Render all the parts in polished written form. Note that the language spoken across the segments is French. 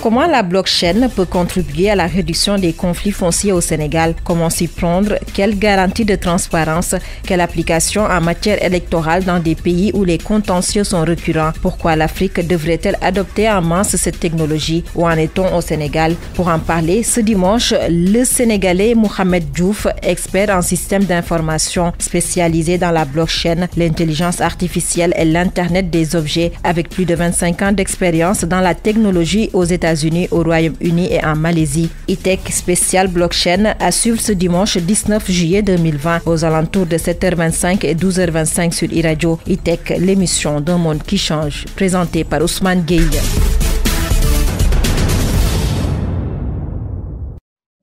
Comment la blockchain peut contribuer à la réduction des conflits fonciers au Sénégal? Comment s'y prendre? Quelles garanties de transparence? Quelle application en matière électorale dans des pays où les contentieux sont récurrents? Pourquoi l'Afrique devrait-elle adopter en masse cette technologie? Où en est-on au Sénégal? Pour en parler, ce dimanche, le Sénégalais Mohamed Diouf, expert en système d'information spécialisé dans la blockchain, l'intelligence artificielle et l'Internet des objets, avec plus de 25 ans d'expérience dans la technologie aux États-Unis, au Royaume-Uni et en Malaisie. E-Tech spécial blockchain à suivre ce dimanche 19 juillet 2020 aux alentours de 7h25 et 12h25 sur e-Radio. E-Tech, l'émission d'un monde qui change, présentée par Ousmane Gueye.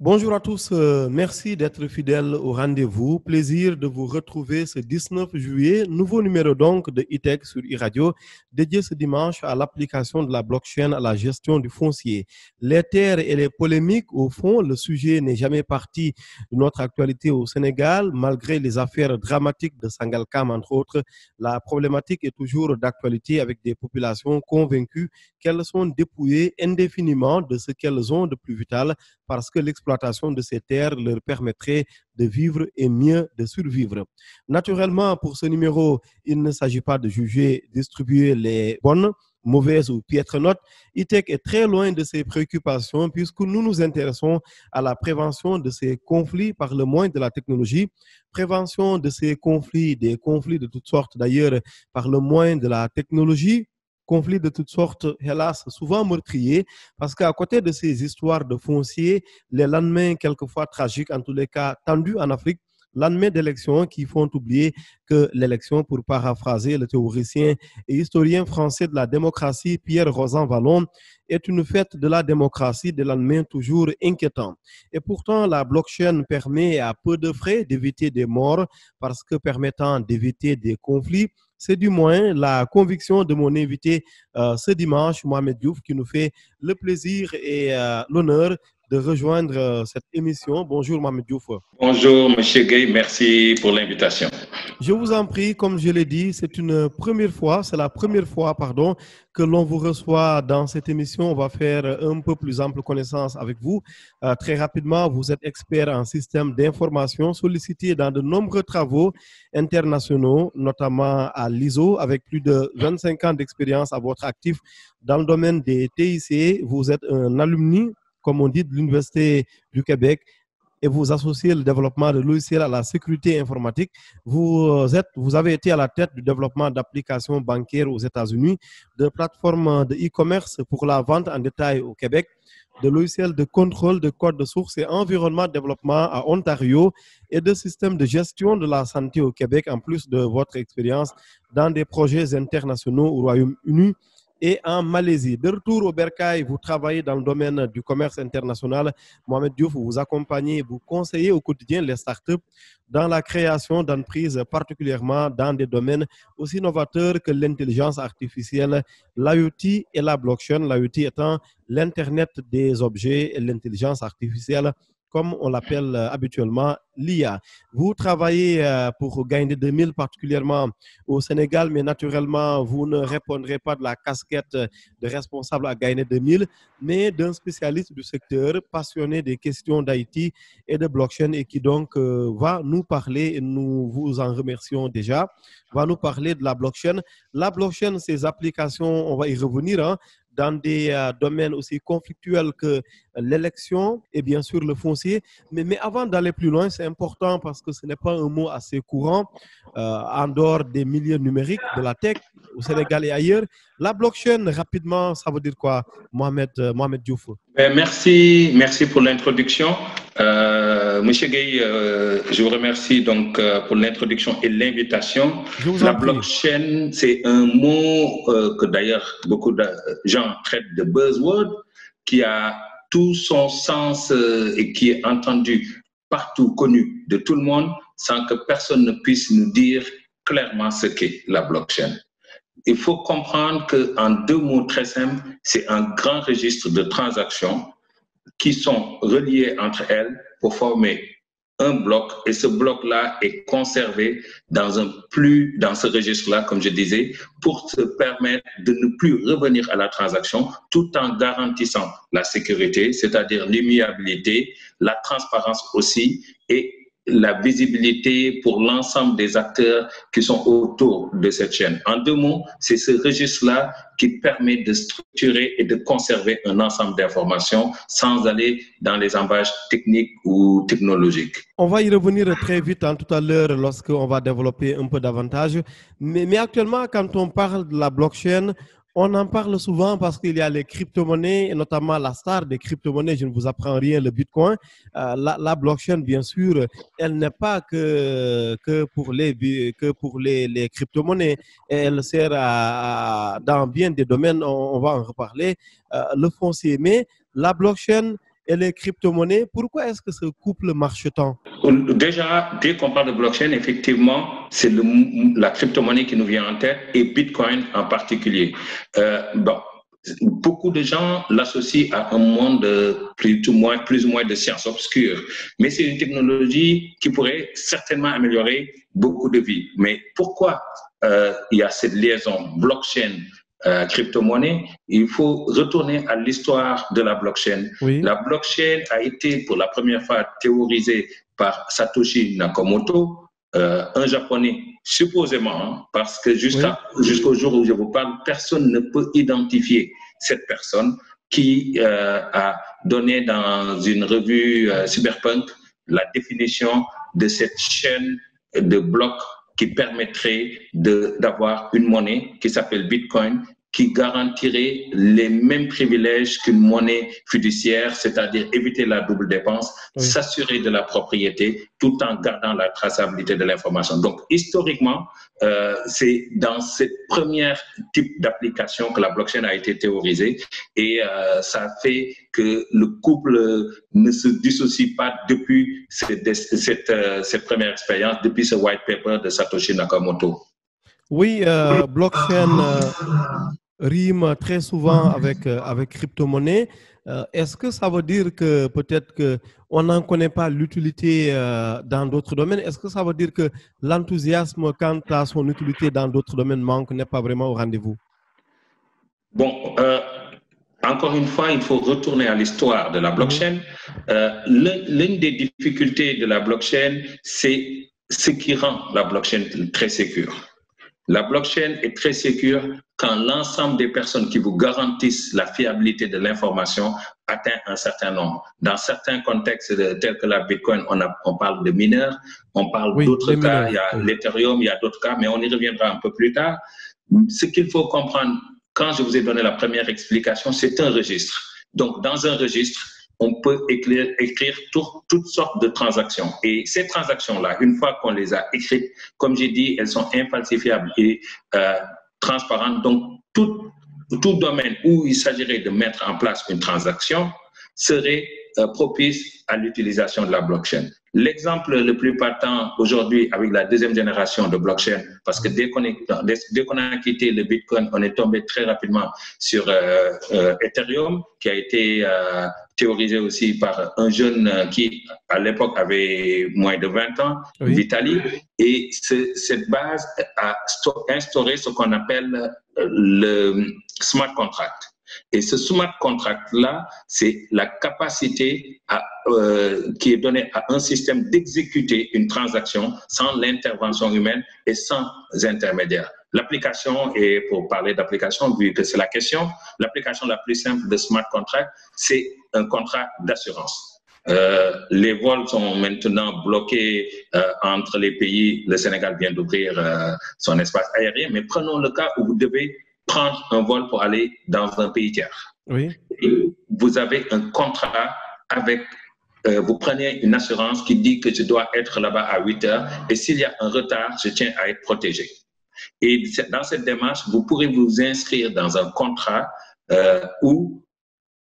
Bonjour à tous, merci d'être fidèles au rendez-vous. Plaisir de vous retrouver ce 19 juillet, nouveau numéro donc de E-Tech sur e-Radio, dédié ce dimanche à l'application de la blockchain à la gestion du foncier. Les terres et les polémiques, au fond, le sujet n'est jamais parti de notre actualité au Sénégal. Malgré les affaires dramatiques de Sangalkam, entre autres, la problématique est toujours d'actualité avec des populations convaincues qu'elles sont dépouillées indéfiniment de ce qu'elles ont de plus vital parce que l'exploitation de ces terres leur permettrait de vivre et mieux de survivre. Naturellement, pour ce numéro, il ne s'agit pas de juger, distribuer les bonnes, mauvaises ou piètres notes. E-Tech est très loin de ces préoccupations puisque nous nous intéressons à la prévention de ces conflits par le moyen de la technologie, prévention de ces conflits, des conflits de toutes sortes d'ailleurs par le moyen de la technologie, conflits de toutes sortes, hélas, souvent meurtriers, parce qu'à côté de ces histoires de fonciers, les lendemains quelquefois tragiques, en tous les cas tendus en Afrique, lendemains d'élections qui font oublier que l'élection, pour paraphraser le théoricien et historien français de la démocratie Pierre Rosan Vallon, est une fête de la démocratie, des lendemains toujours inquiétants. Et pourtant, la blockchain permet à peu de frais d'éviter des morts parce que permettant d'éviter des conflits. C'est du moins la conviction de mon invité ce dimanche, Mohamed Diouf, qui nous fait le plaisir et l'honneur de rejoindre cette émission. Bonjour Mohamed Diouf. Bonjour M. Gueye, merci pour l'invitation. Je vous en prie, comme je l'ai dit, c'est la première fois, que l'on vous reçoit dans cette émission. On va faire un peu plus ample connaissance avec vous. Très rapidement, vous êtes expert en système d'information, sollicité dans de nombreux travaux internationaux, notamment à l'ISO, avec plus de 25 ans d'expérience à votre actif dans le domaine des TIC. Vous êtes un alumni, comme on dit, de l'Université du Québec, et vous associez le développement de logiciels à la sécurité informatique. Vous avez été à la tête du développement d'applications bancaires aux États-Unis, de plateformes de e-commerce pour la vente en détail au Québec, de logiciels de contrôle de code de source et environnement de développement à Ontario et de systèmes de gestion de la santé au Québec, en plus de votre expérience dans des projets internationaux au Royaume-Uni et en Malaisie. De retour au Bercail, vous travaillez dans le domaine du commerce international. Mohamed Diouf, vous accompagnez, vous conseillez au quotidien les startups dans la création d'entreprises, particulièrement dans des domaines aussi novateurs que l'intelligence artificielle, l'IoT et la blockchain. L'IoT étant l'Internet des objets et l'intelligence artificielle, comme on l'appelle habituellement l'IA. Vous travaillez pour Gaïndé 2000, particulièrement au Sénégal, mais naturellement, vous ne répondrez pas de la casquette de responsable à Gaïndé 2000, mais d'un spécialiste du secteur, passionné des questions d'IT et de blockchain, et qui donc va nous parler, et nous vous en remercions déjà, va nous parler de la blockchain. La blockchain, ses applications, on va y revenir, dans des domaines aussi conflictuels que l'élection et bien sûr le foncier. Mais avant d'aller plus loin, c'est important parce que ce n'est pas un mot assez courant en dehors des milieux numériques, de la tech, au Sénégal et ailleurs. La blockchain, rapidement, ça veut dire quoi, Mohamed Diouf? Merci pour l'introduction. Monsieur Gueye, je vous remercie donc pour l'introduction et l'invitation. La blockchain, c'est un mot que d'ailleurs beaucoup de gens traitent de buzzword, qui a tout son sens et qui est entendu partout, connu de tout le monde, sans que personne ne puisse nous dire clairement ce qu'est la blockchain. Il faut comprendre qu'en deux mots très simples, c'est un grand registre de transactions qui sont reliées entre elles pour former un bloc et ce bloc-là est conservé dans ce registre-là, comme je disais, pour se permettre de ne plus revenir à la transaction tout en garantissant la sécurité, c'est-à-dire l'immuabilité, la transparence aussi et la visibilité pour l'ensemble des acteurs qui sont autour de cette chaîne. En 2 mots, c'est ce registre-là qui permet de structurer et de conserver un ensemble d'informations sans aller dans les emballages techniques ou technologiques. On va y revenir très vite tout à l'heure lorsqu'on va développer un peu davantage. Mais actuellement, quand on parle de la blockchain, on en parle souvent parce qu'il y a les crypto-monnaies, et notamment la star des crypto-monnaies, je ne vous apprends rien, le Bitcoin. La blockchain, bien sûr, elle n'est pas que pour les crypto-monnaies. Elle sert dans bien des domaines, on va en reparler, le foncier. Mais la blockchain et les crypto-monnaies, pourquoi est-ce que ce couple marche tant? Déjà, dès qu'on parle de blockchain, effectivement, c'est la crypto-monnaie qui nous vient en tête et Bitcoin en particulier. Beaucoup de gens l'associent à un monde plus ou moins de sciences obscures, mais c'est une technologie qui pourrait certainement améliorer beaucoup de vies. Mais pourquoi il y a cette liaison blockchain crypto-monnaie? Il faut retourner à l'histoire de la blockchain. Oui. La blockchain a été pour la première fois théorisée par Satoshi Nakamoto, un Japonais, supposément, parce que jusqu'au jour où je vous parle, personne ne peut identifier cette personne qui a donné dans une revue Cyberpunk la définition de cette chaîne de blocs qui permettrait d'avoir une monnaie qui s'appelle Bitcoin, qui garantirait les mêmes privilèges qu'une monnaie fiduciaire, c'est-à-dire éviter la double dépense, s'assurer de la propriété, tout en gardant la traçabilité de l'information. Donc, historiquement, c'est dans cette première type d'application que la blockchain a été théorisée et ça fait que le couple ne se dissocie pas depuis cette première expérience, depuis ce white paper de Satoshi Nakamoto. Oui, blockchain rime très souvent avec crypto-monnaie. Est-ce que ça veut dire que peut-être qu'on n'en connaît pas l'utilité dans d'autres domaines? Est-ce que ça veut dire que l'enthousiasme quant à son utilité dans d'autres domaines manque, n'est pas vraiment au rendez-vous? Bon, encore une fois, il faut retourner à l'histoire de la blockchain. L'une des difficultés de la blockchain, c'est ce qui rend la blockchain très sécure. La blockchain est très sécure quand l'ensemble des personnes qui vous garantissent la fiabilité de l'information atteint un certain nombre. Dans certains contextes tels que la Bitcoin, on parle de mineurs, on parle d'autres cas, il y a l'Ethereum, il y a d'autres cas, mais on y reviendra un peu plus tard. Ce qu'il faut comprendre, quand je vous ai donné la première explication, c'est un registre. Donc, dans un registre, on peut écrire toutes sortes de transactions. Et ces transactions-là, une fois qu'on les a écrites, comme j'ai dit, elles sont infalsifiables et transparentes. Donc, tout domaine où il s'agirait de mettre en place une transaction serait propice à l'utilisation de la blockchain. L'exemple le plus patent aujourd'hui avec la deuxième génération de blockchain, parce que dès qu'on a quitté le Bitcoin, on est tombé très rapidement sur Ethereum, qui a été théorisé aussi par un jeune qui, à l'époque, avait moins de 20 ans, Vitalik. Et cette base a instauré ce qu'on appelle le smart contract. Et ce smart contract-là, c'est la capacité qui est donnée à un système d'exécuter une transaction sans l'intervention humaine et sans intermédiaire. L'application, et pour parler d'application, vu que c'est la question, l'application la plus simple de smart contract, c'est un contrat d'assurance. Les vols sont maintenant bloqués entre les pays. Le Sénégal vient d'ouvrir son espace aérien, mais prenons le cas où vous devez prendre un vol pour aller dans un pays tiers. Oui. Et vous avez un contrat avec, vous prenez une assurance qui dit que je dois être là-bas à 8 heures et s'il y a un retard, je tiens à être protégé. Et dans cette démarche, vous pourrez vous inscrire dans un contrat où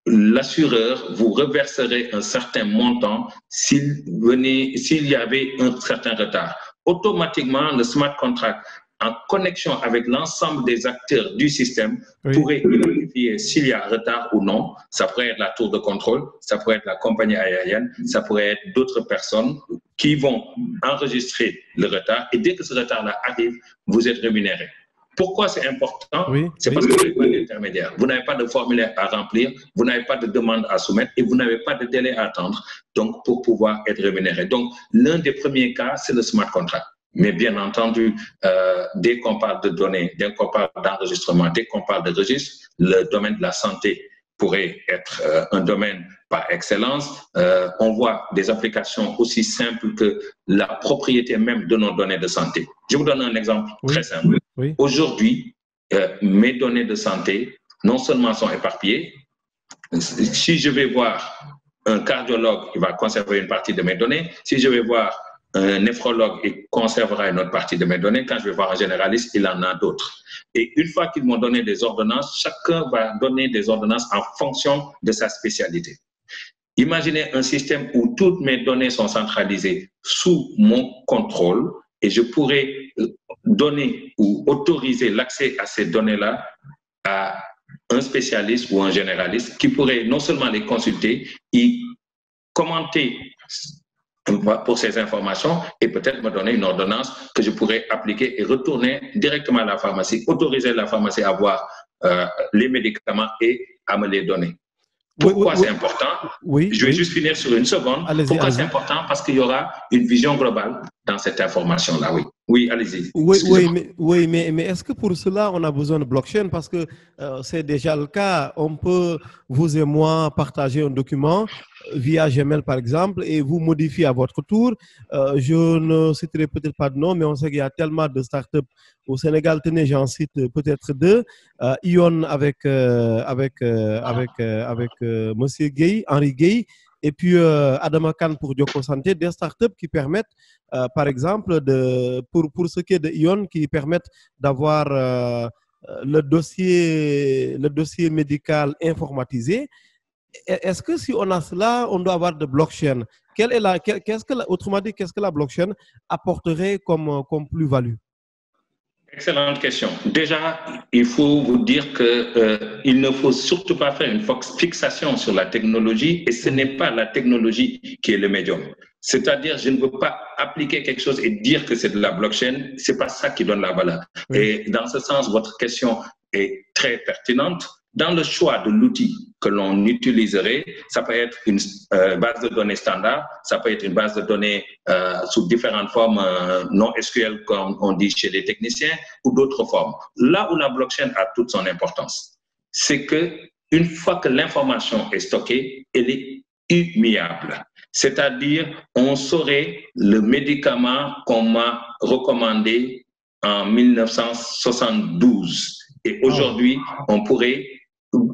l'assureur vous reverserait un certain montant s'il y avait un certain retard. Automatiquement, le smart contract, en connexion avec l'ensemble des acteurs du système, pourrait identifier s'il y a retard ou non. Ça pourrait être la tour de contrôle, ça pourrait être la compagnie aérienne, ça pourrait être d'autres personnes qui vont enregistrer le retard et dès que ce retard-là arrive, vous êtes rémunéré. Pourquoi c'est important? C'est parce que vous n'avez pas d'intermédiaire. Vous n'avez pas de formulaire à remplir, vous n'avez pas de demande à soumettre et vous n'avez pas de délai à attendre donc, pour pouvoir être rémunéré. Donc, l'un des premiers cas, c'est le smart contract. Mais bien entendu, dès qu'on parle de données, dès qu'on parle d'enregistrement, dès qu'on parle de registre, le domaine de la santé pourrait être un domaine par excellence. On voit des applications aussi simples que la propriété même de nos données de santé. Je vous donne un exemple très simple. Aujourd'hui, mes données de santé, non seulement sont éparpillées, si je vais voir un cardiologue, il va conserver une partie de mes données. Si je vais voir un néphrologue, il conservera une autre partie de mes données. Quand je vais voir un généraliste, il en a d'autres. Et une fois qu'ils m'ont donné des ordonnances, chacun va donner des ordonnances en fonction de sa spécialité. Imaginez un système où toutes mes données sont centralisées sous mon contrôle et je pourrais donner ou autoriser l'accès à ces données-là à un spécialiste ou un généraliste qui pourrait non seulement les consulter, y commenter pour ces informations et peut-être me donner une ordonnance que je pourrais appliquer et retourner directement à la pharmacie, autoriser la pharmacie à voir les médicaments et à me les donner. Pourquoi c'est important? Je vais juste finir sur une seconde. Pourquoi c'est important? Parce qu'il y aura une vision globale dans cette information-là. Oui, allez-y. Mais est-ce que pour cela, on a besoin de blockchain? Parce que c'est déjà le cas. On peut, vous et moi, partager un document via Gmail, par exemple, et vous modifier à votre tour. Je ne citerai peut-être pas de nom, mais on sait qu'il y a tellement de startups au Sénégal. Tenez, j'en cite peut-être deux. Ion avec Monsieur Gueye, Henri Gueye, et puis Adama Khan pour Dioko Santé, des startups qui permettent, par exemple, pour ce qui est de Ion, qui permettent d'avoir le dossier médical informatisé. Est-ce que si on a cela, on doit avoir de blockchain? Autrement dit, qu'est-ce que la blockchain apporterait comme plus-value? Excellente question. Déjà, il faut vous dire qu'il ne faut surtout pas faire une fixation sur la technologie et ce n'est pas la technologie qui est le médium. C'est-à-dire, je ne veux pas appliquer quelque chose et dire que c'est de la blockchain, ce n'est pas ça qui donne la valeur. Et dans ce sens, votre question est très pertinente. Dans le choix de l'outil que l'on utiliserait, ça peut être une base de données standard, ça peut être une base de données sous différentes formes non SQL, comme on dit chez les techniciens, ou d'autres formes. Là où la blockchain a toute son importance, c'est qu'une fois que l'information est stockée, elle est immuable. C'est-à-dire, on saurait le médicament qu'on m'a recommandé en 1972. Et aujourd'hui, on pourrait,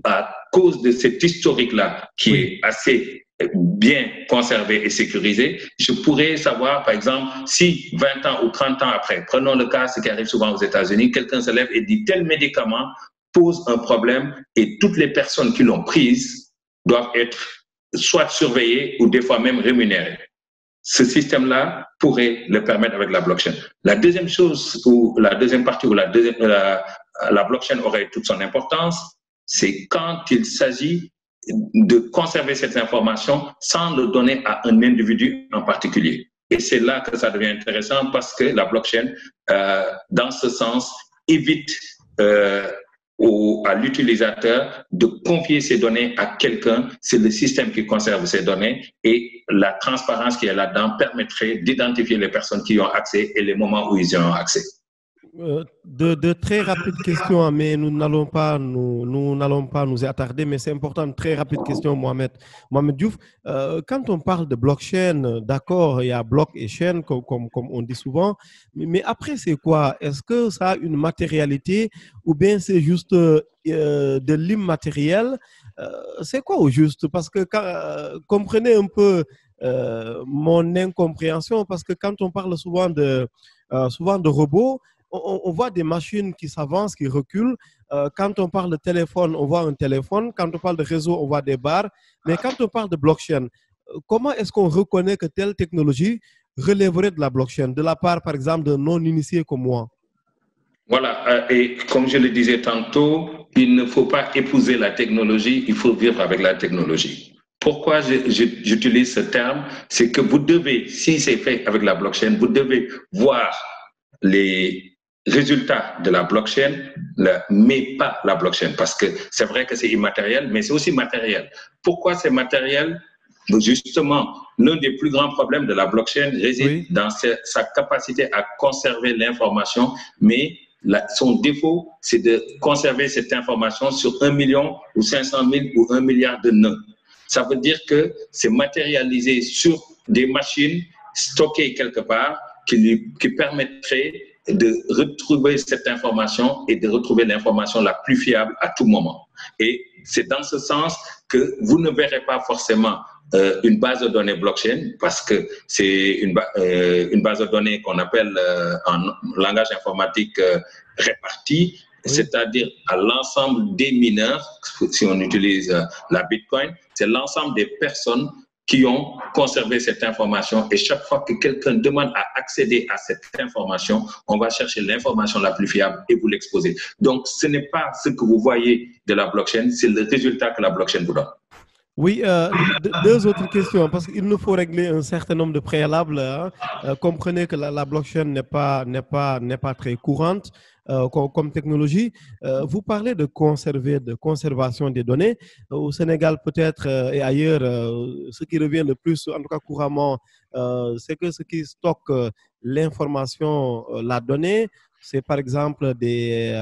à cause de cet historique-là, qui est assez bien conservé et sécurisé, je pourrais savoir, par exemple, si 20 ans ou 30 ans après, prenons le cas, ce qui arrive souvent aux États-Unis, quelqu'un se lève et dit tel médicament pose un problème et toutes les personnes qui l'ont prise doivent être soit surveillées ou des fois même rémunérées. Ce système-là pourrait le permettre avec la blockchain. La deuxième chose, ou la deuxième partie où la blockchain aurait toute son importance, c'est quand il s'agit de conserver cette information sans le donner à un individu en particulier. Et c'est là que ça devient intéressant parce que la blockchain, dans ce sens, évite à l'utilisateur de confier ses données à quelqu'un. C'est le système qui conserve ces données et la transparence qui est là-dedans permettrait d'identifier les personnes qui y ont accès et les moments où ils y ont accès. De très rapides questions, mais nous n'allons pas nous attarder, mais c'est important, très rapide question, Mohamed Diouf. Quand on parle de blockchain, d'accord, il y a bloc et chaîne, comme on dit souvent, mais après, c'est quoi? Est-ce que ça a une matérialité ou bien c'est juste de l'immatériel? C'est quoi au juste? Parce que comprenez un peu mon incompréhension, parce que quand on parle souvent de robots, on voit des machines qui s'avancent, qui reculent. Quand on parle de téléphone, on voit un téléphone. Quand on parle de réseau, on voit des barres. Mais quand on parle de blockchain, comment est-ce qu'on reconnaît que telle technologie relèverait de la blockchain, de la part, par exemple, d'un non-initié comme moi? Voilà, et comme je le disais tantôt, il ne faut pas épouser la technologie, il faut vivre avec la technologie. Pourquoi j'utilise ce terme? C'est que vous devez, si c'est fait avec la blockchain, vous devez voir les résultats de la blockchain, mais pas la blockchain, parce que c'est vrai que c'est immatériel, mais c'est aussi matériel. Pourquoi c'est matériel? Justement, l'un des plus grands problèmes de la blockchain réside dans sa capacité à conserver l'information, mais son défaut, c'est de conserver cette information sur 1 million ou 500 000 ou 1 milliard de nœuds. Ça veut dire que c'est matérialisé sur des machines stockées quelque part qui permettraient de retrouver cette information et de retrouver l'information la plus fiable à tout moment. Et c'est dans ce sens que vous ne verrez pas forcément une base de données blockchain, parce que c'est une base de données qu'on appelle en langage informatique répartie, c'est-à-dire à l'ensemble des mineurs, si on utilise la Bitcoin, c'est l'ensemble des personnes qui ont conservé cette information, et chaque fois que quelqu'un demande à accéder à cette information, on va chercher l'information la plus fiable et vous l'exposer. Donc, ce n'est pas ce que vous voyez de la blockchain, c'est le résultat que la blockchain vous donne. Oui, deux autres questions, parce qu'il nous faut régler un certain nombre de préalables. Hein. Comprenez que la blockchain n'est pas très courante comme technologie. Vous parlez de conservation des données. Au Sénégal, peut-être, et ailleurs, ce qui revient le plus, en tout cas couramment, c'est que ce qui stocke l'information, la donnée, c'est par exemple des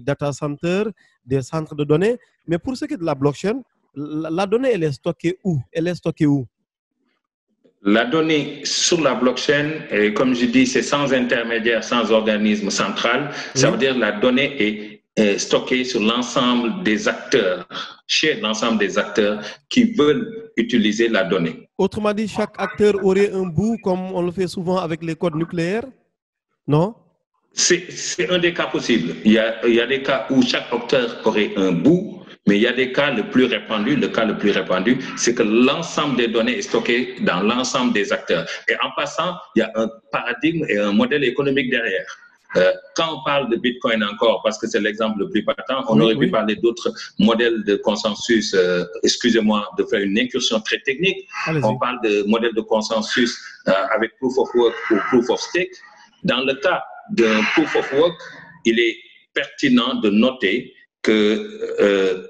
data centers, des centres de données. Mais pour ce qui est de la blockchain, la donnée, elle est stockée où? La donnée sur la blockchain, comme je dis, c'est sans intermédiaire, sans organisme central. Ça veut dire que la donnée est stockée sur l'ensemble des acteurs, chez l'ensemble des acteurs qui veulent utiliser la donnée. Autrement dit, chaque acteur aurait un bout, comme on le fait souvent avec les codes nucléaires, non? C'est un des cas possibles. Il y a des cas où chaque acteur aurait un bout. Mais il y a des cas le cas le plus répandu, c'est que l'ensemble des données est stocké dans l'ensemble des acteurs. Et en passant, il y a un paradigme et un modèle économique derrière. Quand on parle de Bitcoin encore, parce que c'est l'exemple le plus patent, on aurait pu parler d'autres modèles de consensus. Excusez-moi de faire une incursion très technique. On parle de modèles de consensus avec Proof of Work ou Proof of Stake. Dans le cas d'un Proof of Work, il est pertinent de noter que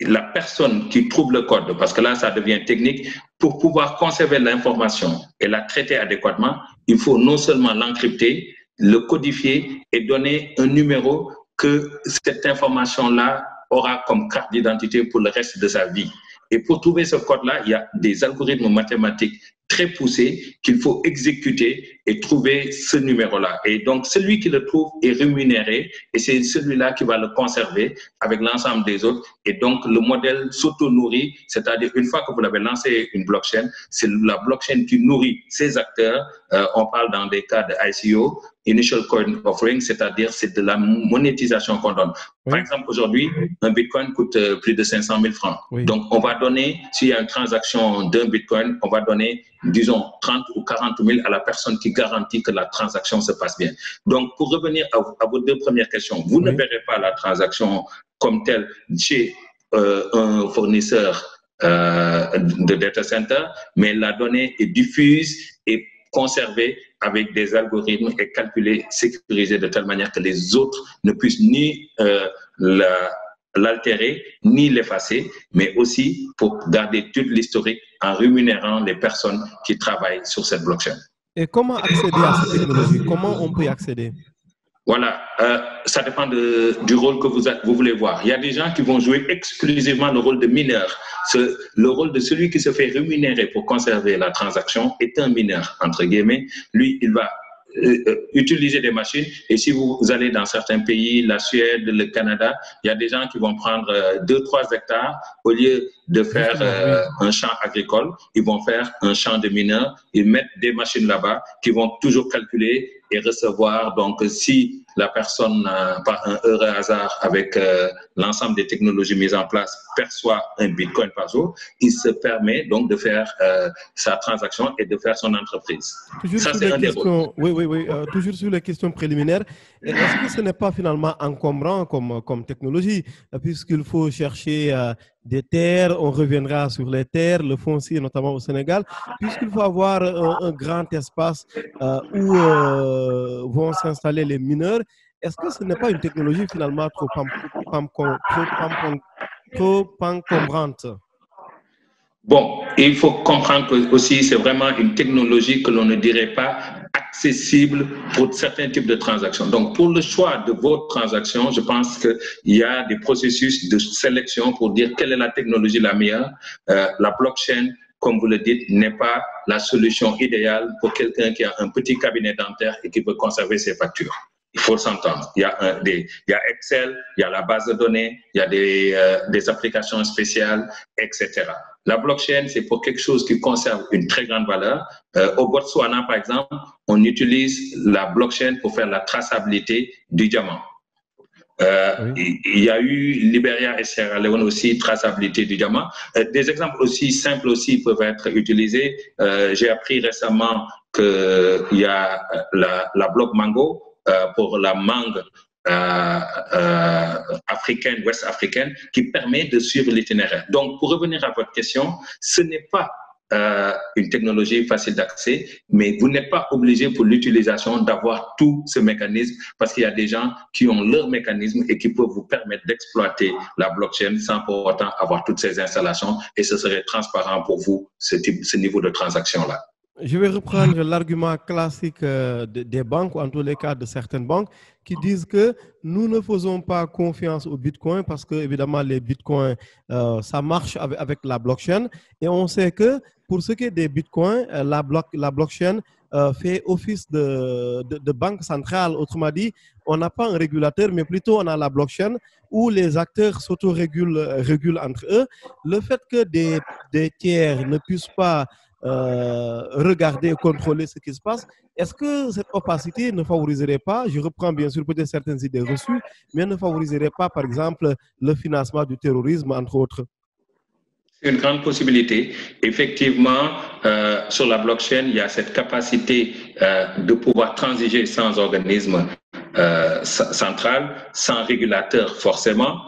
la personne qui trouve le code, parce que là, ça devient technique, pour pouvoir conserver l'information et la traiter adéquatement, il faut non seulement l'encrypter, le codifier et donner un numéro que cette information-là aura comme carte d'identité pour le reste de sa vie. Et pour trouver ce code-là, il y a des algorithmes mathématiques très poussés qu'il faut exécuter et trouver ce numéro-là. Et donc, celui qui le trouve est rémunéré et c'est celui-là qui va le conserver avec l'ensemble des autres. Et donc, le modèle s'auto-nourrit, c'est-à-dire une fois que vous avez lancé une blockchain, c'est la blockchain qui nourrit ses acteurs. On parle dans des cas de ICO, Initial Coin Offering, c'est-à-dire c'est de la monétisation qu'on donne. Par exemple, aujourd'hui, un Bitcoin coûte plus de 500 000 francs. Donc, on va donner, s'il y a une transaction d'un Bitcoin, on va donner, disons, 30 ou 40 000 à la personne qui garantit que la transaction se passe bien. Donc, pour revenir à vos deux premières questions, vous ne verrez pas la transaction comme telle chez un fournisseur de data center, mais la donnée est diffuse et conservée avec des algorithmes et calculée, sécurisée de telle manière que les autres ne puissent ni l'altérer, ni l'effacer, mais aussi pour garder tout l'historique en rémunérant les personnes qui travaillent sur cette blockchain. Et comment accéder à cette technologie? Comment on peut y accéder? Voilà, ça dépend du rôle que vous voulez voir. Il y a des gens qui vont jouer exclusivement le rôle de mineur. Le rôle de celui qui se fait rémunérer pour conserver la transaction est un mineur, entre guillemets. Lui, il va utiliser des machines. Et si vous allez dans certains pays, la Suède, le Canada, il y a des gens qui vont prendre 2-3 hectares. Au lieu de faire un champ agricole, ils vont faire un champ de mineurs. Ils mettent des machines là-bas qui vont toujours calculer et recevoir. Donc, si la personne, par un heureux hasard, avec l'ensemble des technologies mises en place, perçoit un Bitcoin par jour, il se permet donc de faire sa transaction et de faire son entreprise. Ça, c'est un des rôles. Oui. Toujours sur les questions préliminaires. Est-ce que ce n'est pas finalement encombrant comme technologie, puisqu'il faut chercher des terres, on reviendra sur les terres, le foncier notamment au Sénégal, puisqu'il faut avoir un grand espace où vont s'installer les mineurs. Est-ce que ce n'est pas une technologie finalement trop encombrante? Bon, il faut comprendre que aussi c'est vraiment une technologie que l'on ne dirait pas accessible pour certains types de transactions. Donc, pour le choix de votre transaction, je pense qu'il y a des processus de sélection pour dire quelle est la technologie la meilleure. La blockchain, comme vous le dites, n'est pas la solution idéale pour quelqu'un qui a un petit cabinet dentaire et qui veut conserver ses factures. Il faut s'entendre. Il y a Excel, il y a la base de données, il y a des applications spéciales, etc. La blockchain, c'est pour quelque chose qui conserve une très grande valeur. Au Botswana, par exemple, on utilise la blockchain pour faire la traçabilité du diamant. Oui. Il y a eu Libéria et Sierra Leone aussi, traçabilité du diamant. Des exemples aussi simples aussi peuvent être utilisés. J'ai appris récemment qu'il y a la block Mango, pour la mangue africaine, ouest africaine, qui permet de suivre l'itinéraire. Donc, pour revenir à votre question, ce n'est pas une technologie facile d'accès, mais vous n'êtes pas obligé pour l'utilisation d'avoir tout ce mécanisme, parce qu'il y a des gens qui ont leur mécanisme et qui peuvent vous permettre d'exploiter la blockchain sans pour autant avoir toutes ces installations, et ce serait transparent pour vous, ce niveau de transaction-là. Je vais reprendre l'argument classique des banques, ou en tous les cas de certaines banques, qui disent que nous ne faisons pas confiance au Bitcoin parce que, évidemment, les Bitcoins, ça marche avec la blockchain. Et on sait que pour ce qui est des Bitcoins, la blockchain fait office de banque centrale. Autrement dit, on n'a pas un régulateur, mais plutôt on a la blockchain où les acteurs s'auto-régulent entre eux. Le fait que des tiers ne puissent pas regarder et contrôler ce qui se passe. Est-ce que cette opacité ne favoriserait pas, je reprends bien sûr peut-être certaines idées reçues, mais ne favoriserait pas par exemple le financement du terrorisme entre autres? C'est une grande possibilité. Effectivement, sur la blockchain, il y a cette capacité de pouvoir transiger sans organisme central, sans régulateur forcément.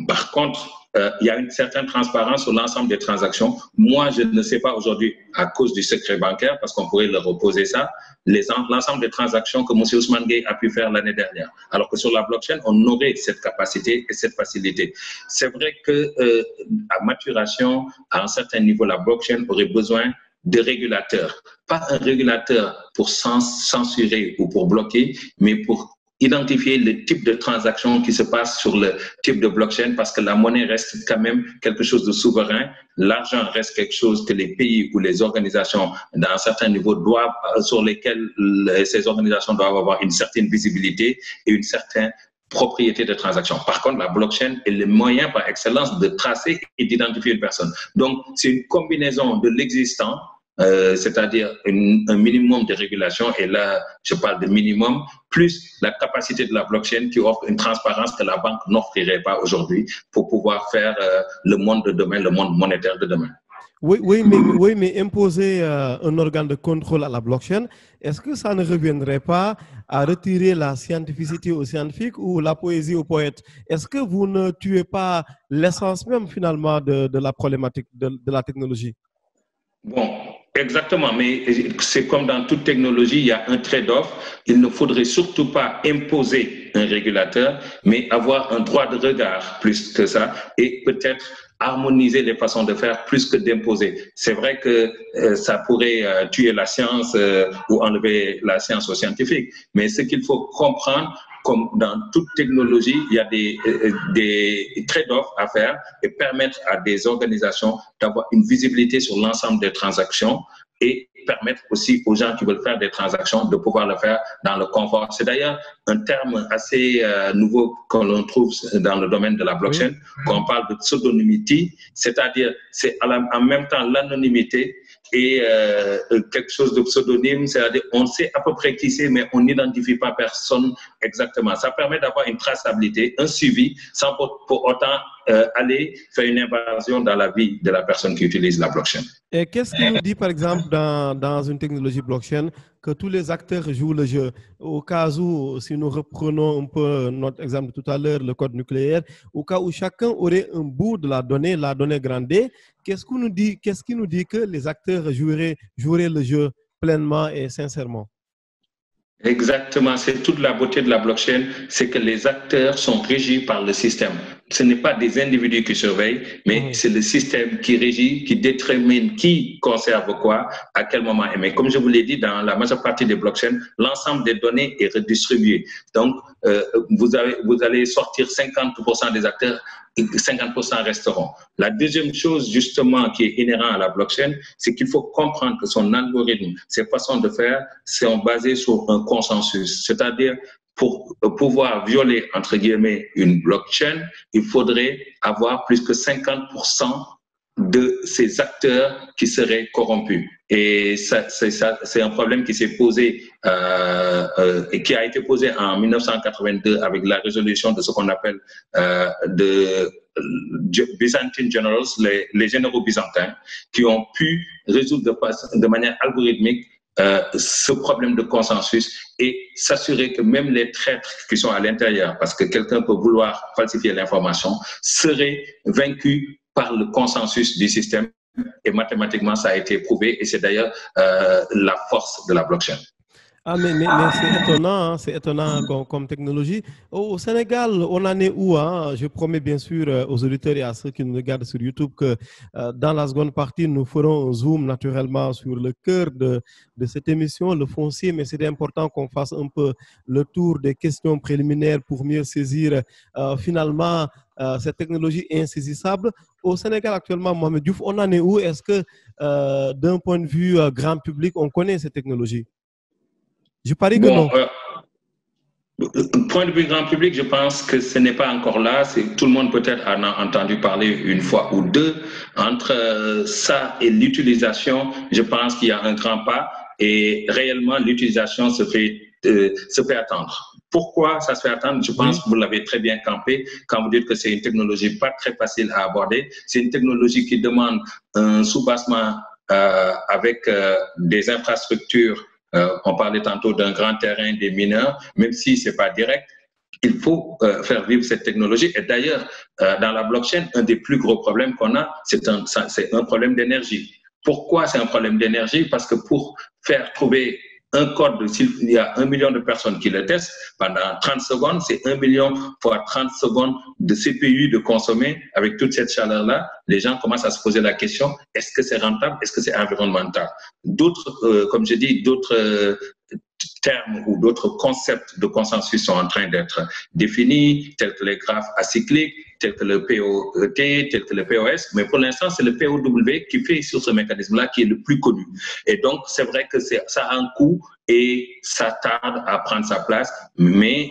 Par contre, il y a une certaine transparence sur l'ensemble des transactions. Moi, je ne sais pas aujourd'hui, à cause du secret bancaire, parce qu'on pourrait leur opposer ça, l'ensemble des transactions que M. Ousmane Gueye a pu faire l'année dernière. Alors que sur la blockchain, on aurait cette capacité et cette facilité. C'est vrai qu'à maturation, à un certain niveau, la blockchain aurait besoin de régulateurs. Pas un régulateur pour censurer ou pour bloquer, mais pour identifier le type de transaction qui se passe sur le type de blockchain, parce que la monnaie reste quand même quelque chose de souverain. L'argent reste quelque chose que les pays ou les organisations d'un certain niveau sur lesquels ces organisations doivent avoir une certaine visibilité et une certaine propriété de transaction. Par contre, la blockchain est le moyen par excellence de tracer et d'identifier une personne. Donc, c'est une combinaison de l'existant, c'est-à-dire un minimum de régulation, et là, je parle de minimum, plus la capacité de la blockchain qui offre une transparence que la banque n'offrirait pas aujourd'hui pour pouvoir faire le monde de demain, le monde monétaire de demain. Oui, mais imposer un organe de contrôle à la blockchain, est-ce que ça ne reviendrait pas à retirer la scientificité aux scientifiques ou la poésie aux poètes? Est-ce que vous ne tuez pas l'essence même finalement de la problématique de la technologie? Bon, exactement, mais c'est comme dans toute technologie, il y a un trade-off. Il ne faudrait surtout pas imposer un régulateur, mais avoir un droit de regard plus que ça, et peut-être harmoniser les façons de faire plus que d'imposer. C'est vrai que ça pourrait tuer la science ou enlever la science aux scientifiques, mais ce qu'il faut comprendre, comme dans toute technologie, il y a des trade-offs à faire et permettre à des organisations d'avoir une visibilité sur l'ensemble des transactions et permettre aussi aux gens qui veulent faire des transactions de pouvoir le faire dans le confort. C'est d'ailleurs un terme assez nouveau que l'on trouve dans le domaine de la blockchain, qu'on parle de pseudonymity, c'est-à-dire c'est en même temps l'anonymité et quelque chose de pseudonyme, c'est-à-dire on sait à peu près qui c'est, mais on n'identifie pas personne exactement. Ça permet d'avoir une traçabilité, un suivi, sans pour autant aller faire une invasion dans la vie de la personne qui utilise la blockchain. Et qu'est-ce qui nous dit, par exemple, dans une technologie blockchain, que tous les acteurs jouent le jeu? Au cas où, si nous reprenons un peu notre exemple tout à l'heure, le code nucléaire, au cas où chacun aurait un bout de la donnée grande D, qu'est-ce qui nous dit que les acteurs joueraient le jeu pleinement et sincèrement? Exactement, c'est toute la beauté de la blockchain, c'est que les acteurs sont régis par le système. Ce n'est pas des individus qui surveillent, mais c'est le système qui régit, qui détermine qui conserve quoi, à quel moment. Mais comme je vous l'ai dit, dans la majeure partie des blockchains, l'ensemble des données est redistribué. Donc, vous allez sortir 50% des acteurs, 50% resteront. La deuxième chose, justement, qui est inhérente à la blockchain, c'est qu'il faut comprendre que son algorithme, ses façons de faire, sont basées sur un consensus. C'est-à-dire, pour pouvoir violer, entre guillemets, une blockchain, il faudrait avoir plus que 50% de ces acteurs qui seraient corrompus. Et c'est un problème qui s'est posé et qui a été posé en 1982 avec la résolution de ce qu'on appelle de Byzantine Generals, les généraux byzantins, qui ont pu résoudre de manière algorithmique ce problème de consensus et s'assurer que même les traîtres qui sont à l'intérieur, parce que quelqu'un peut vouloir falsifier l'information, seraient vaincus par le consensus du système. Et mathématiquement, ça a été prouvé et c'est d'ailleurs la force de la blockchain. Ah, mais c'est étonnant comme technologie. Au Sénégal, on en est où, hein? Je promets bien sûr aux auditeurs et à ceux qui nous regardent sur YouTube que dans la seconde partie, nous ferons un zoom naturellement sur le cœur de cette émission, le foncier, mais c'est important qu'on fasse un peu le tour des questions préliminaires pour mieux saisir finalement cette technologie insaisissable. Au Sénégal actuellement, Mohamed Diouf, on en est où? Est-ce que d'un point de vue grand public, on connaît cette technologie? Je parie que non. Point de vue grand public, je pense que ce n'est pas encore là. Tout le monde peut-être en a entendu parler une fois ou deux. Entre ça et l'utilisation, je pense qu'il y a un grand pas et réellement l'utilisation se fait attendre. Pourquoi ça se fait attendre? Je pense que vous l'avez très bien campé quand vous dites que c'est une technologie pas très facile à aborder. C'est une technologie qui demande un soubassement avec des infrastructures. On parlait tantôt d'un grand terrain des mineurs, même si ce n'est pas direct, il faut faire vivre cette technologie. Et d'ailleurs, dans la blockchain, un des plus gros problèmes qu'on a, c'est un problème d'énergie. Pourquoi c'est un problème d'énergie? Parce que pour faire trouver un code, s'il y a 1 million de personnes qui le testent, pendant 30 secondes, c'est 1 million fois 30 secondes de CPU de consommer avec toute cette chaleur-là. Les gens commencent à se poser la question, est-ce que c'est rentable? Est-ce que c'est environnemental? D'autres, comme je dis, d'autres termes ou d'autres concepts de consensus sont en train d'être définis, tels que les graphes acycliques, tels que le POT, tels que le POS, mais pour l'instant, c'est le POW qui fait sur ce mécanisme-là qui est le plus connu. Et donc, c'est vrai que ça a un coût et ça tarde à prendre sa place. Mais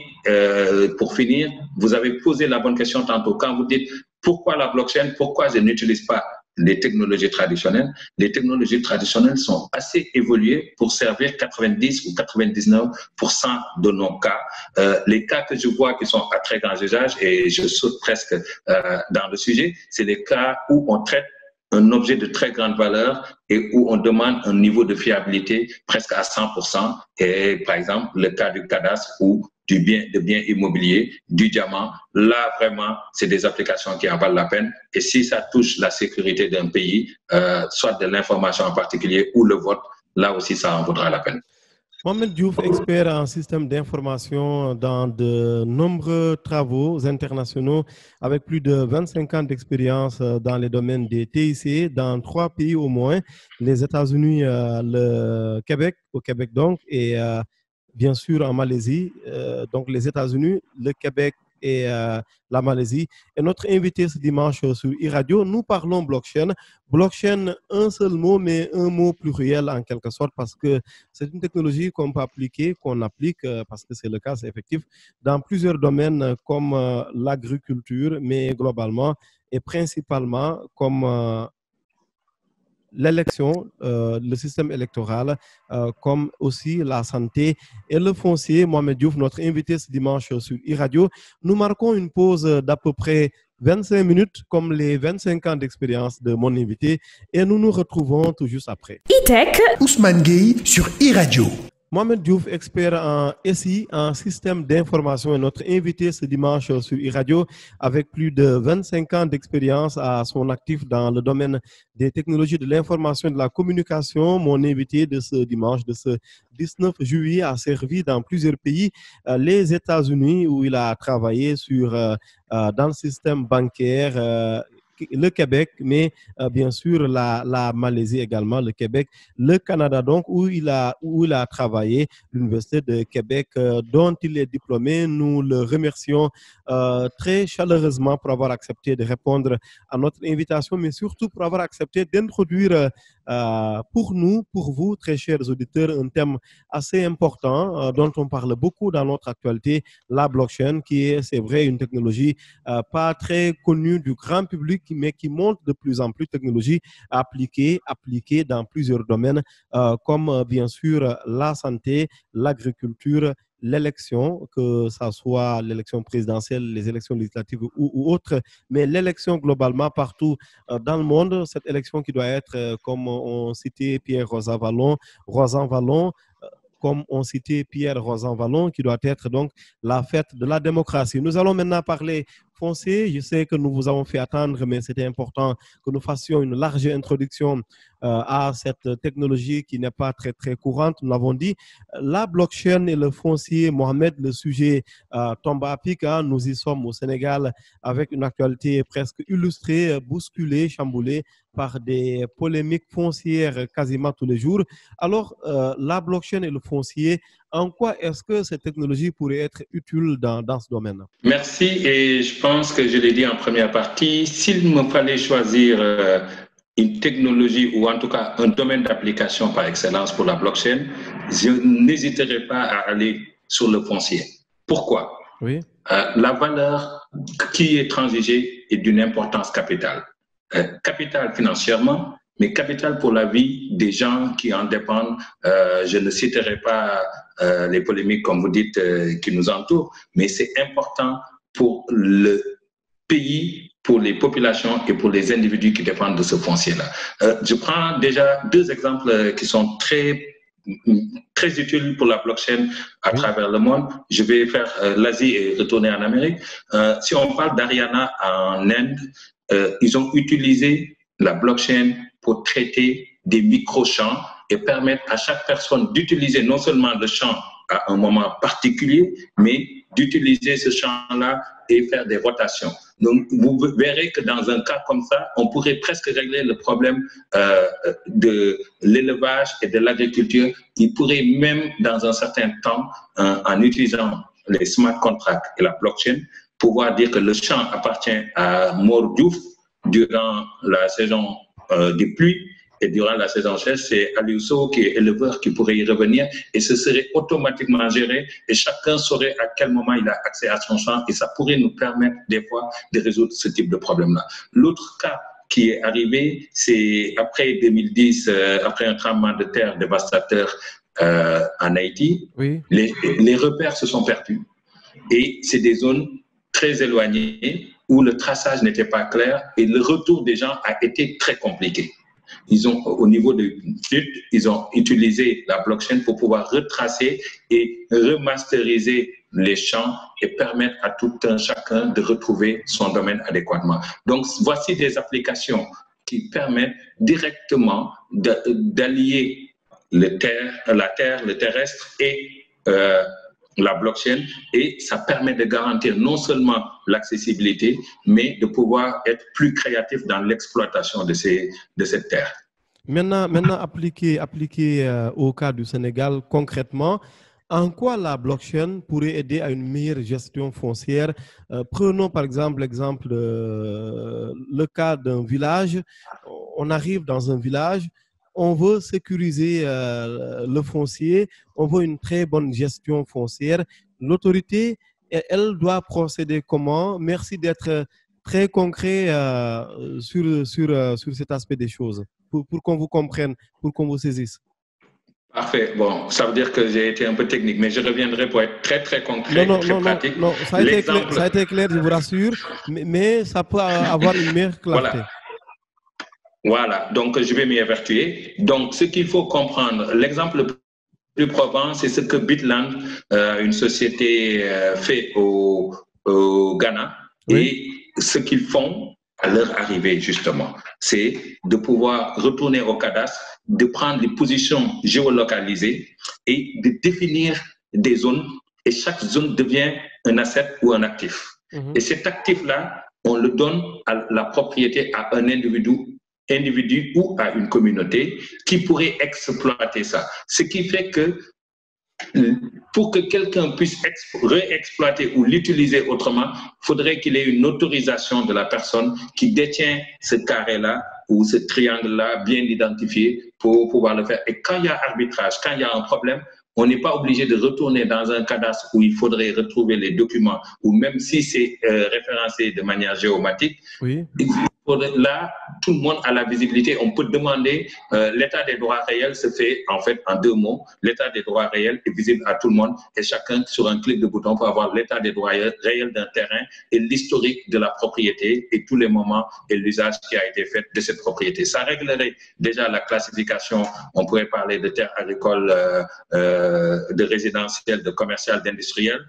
pour finir, vous avez posé la bonne question tantôt. Quand vous dites pourquoi la blockchain, pourquoi je n'utilise pas les technologies traditionnelles. Les technologies traditionnelles sont assez évoluées pour servir 90 ou 99% de nos cas. Les cas que je vois qui sont à très grand usage, et je saute presque dans le sujet, c'est les cas où on traite un objet de très grande valeur et où on demande un niveau de fiabilité presque à 100%. Et par exemple, le cas du cadastre ou de biens immobiliers, du diamant, là vraiment, c'est des applications qui en valent la peine. Et si ça touche la sécurité d'un pays, soit de l'information en particulier ou le vote, là aussi, ça en vaudra la peine. Mohamed Diouf, expert en système d'information dans de nombreux travaux internationaux avec plus de 25 ans d'expérience dans les domaines des TIC dans 3 pays au moins, les États-Unis, le Québec, au Québec donc, et bien sûr en Malaisie, donc les États-Unis, le Québec et la Malaisie. Et notre invité ce dimanche sur e-radio, nous parlons blockchain. Blockchain, un seul mot, mais un mot pluriel en quelque sorte, parce que c'est une technologie qu'on peut appliquer, qu'on applique, parce que c'est le cas, c'est effectif, dans plusieurs domaines comme l'agriculture, mais globalement et principalement comme l'élection, le système électoral, comme aussi la santé et le foncier. Mohamed Diouf, notre invité ce dimanche sur e-radio. Nous marquons une pause d'à peu près 25 minutes comme les 25 ans d'expérience de mon invité et nous nous retrouvons tout juste après. E-Tech, Ousmane Gueye sur e-Radio. Mohamed Diouf, expert en SI, en système d'information, est notre invité ce dimanche sur e-Radio avec plus de 25 ans d'expérience à son actif dans le domaine des technologies de l'information et de la communication. Mon invité de ce dimanche, de ce 19 juillet, a servi dans plusieurs pays, les États-Unis où il a travaillé dans le système bancaire, le Québec, mais bien sûr la Malaisie également, le Québec, le Canada donc, où il a travaillé, l'Université de Québec, dont il est diplômé. Nous le remercions très chaleureusement pour avoir accepté de répondre à notre invitation, mais surtout pour avoir accepté d'introduire pour nous, pour vous, très chers auditeurs, un thème assez important dont on parle beaucoup dans notre actualité, la blockchain, qui est, c'est vrai, une technologie pas très connue du grand public, mais qui montre de plus en plus de technologies appliquées dans plusieurs domaines, comme bien sûr la santé, l'agriculture, l'élection, que ce soit l'élection présidentielle, les élections législatives ou autres, mais l'élection globalement partout dans le monde, cette élection qui doit être, comme on citait Pierre Rosan Vallon, comme on citait Pierre Rosan Vallon, qui doit être donc la fête de la démocratie. Nous allons maintenant parler foncier. Je sais que nous vous avons fait attendre, mais c'était important que nous fassions une large introduction à cette technologie qui n'est pas très, très courante. Nous l'avons dit, la blockchain et le foncier, Mohamed, le sujet tombe à pic. Nous y sommes au Sénégal avec une actualité presque illustrée, bousculée, chamboulée par des polémiques foncières quasiment tous les jours. Alors, la blockchain et le foncier, en quoi est-ce que cette technologie pourrait être utile dans ce domaine? Merci, et je pense que je l'ai dit en première partie, s'il me fallait choisir une technologie ou en tout cas un domaine d'application par excellence pour la blockchain, je n'hésiterai pas à aller sur le foncier. Pourquoi? Oui. La valeur qui est transigée est d'une importance capitale. Capitale financièrement, mais capitale pour la vie des gens qui en dépendent. Je ne citerai pas les polémiques, comme vous dites, qui nous entourent, mais c'est important pour le pays, pour les populations et pour les individus qui dépendent de ce foncier-là. Je prends déjà deux exemples qui sont très utiles pour la blockchain à travers le monde. Je vais faire l'Asie et retourner en Amérique. Si on parle d'Haryana en Inde, ils ont utilisé la blockchain pour traiter des micro-champs et permettre à chaque personne d'utiliser non seulement le champ à un moment particulier, mais d'utiliser ce champ-là et faire des rotations. Donc, vous verrez que dans un cas comme ça, on pourrait presque régler le problème de l'élevage et de l'agriculture. Il pourrait même, dans un certain temps, en utilisant les smart contracts et la blockchain, pouvoir dire que le champ appartient à Mor Diouf durant la saison des pluies, et durant la saison sèche, c'est Aliou Sow qui est éleveur qui pourrait y revenir, et ce serait automatiquement géré et chacun saurait à quel moment il a accès à son champ, et ça pourrait nous permettre des fois de résoudre ce type de problème-là. L'autre cas qui est arrivé, c'est après 2010, après un tremblement de terre dévastateur en Haïti, les repères se sont perdus et c'est des zones très éloignées où le traçage n'était pas clair et le retour des gens a été très compliqué. Au niveau de chute, ils ont utilisé la blockchain pour pouvoir retracer et remasteriser les champs et permettre à tout un chacun de retrouver son domaine adéquatement. Donc, voici des applications qui permettent directement d'allier la terre, le terrestre et la blockchain, et ça permet de garantir non seulement l'accessibilité, mais de pouvoir être plus créatif dans l'exploitation de cette terre. Maintenant appliqué au cas du Sénégal concrètement, en quoi la blockchain pourrait aider à une meilleure gestion foncière? Prenons par exemple le cas d'un village. On arrive dans un village, on veut sécuriser le foncier, on veut une très bonne gestion foncière. L'autorité, elle doit procéder comment? Merci d'être très concret sur cet aspect des choses, pour qu'on vous comprenne, pour qu'on vous saisisse. Parfait. Bon, ça veut dire que j'ai été un peu technique, mais je reviendrai pour être très, très concret, très pratique. Non, ça a été clair, je vous rassure, mais ça peut avoir une meilleure clarté. Voilà, donc je vais m'y évertuer. Donc, ce qu'il faut comprendre, l'exemple le plus probant, c'est ce que Bitland, une société, fait au Ghana. Oui. Et ce qu'ils font à leur arrivée, justement, c'est de pouvoir retourner au cadastre, de prendre les positions géolocalisées et de définir des zones. Et chaque zone devient un asset ou un actif. Et cet actif-là, on le donne à la propriété à un individu ou à une communauté qui pourrait exploiter ça. Ce qui fait que pour que quelqu'un puisse réexploiter ou l'utiliser autrement, il faudrait qu'il ait une autorisation de la personne qui détient ce carré-là ou ce triangle-là bien identifié pour pouvoir le faire. Et quand il y a arbitrage, quand il y a un problème, on n'est pas obligé de retourner dans un cadastre où il faudrait retrouver les documents, ou même si c'est référencé de manière géomatique. Oui. Là, tout le monde a la visibilité. On peut demander, l'état des droits réels se fait en fait en 2 mots. L'état des droits réels est visible à tout le monde et chacun, sur un clic de bouton, peut avoir l'état des droits réels d'un terrain et l'historique de la propriété et tous les moments et l'usage qui a été fait de cette propriété. Ça réglerait déjà la classification. On pourrait parler de terres agricoles, de résidentielles, de commerciales, d'industrielles.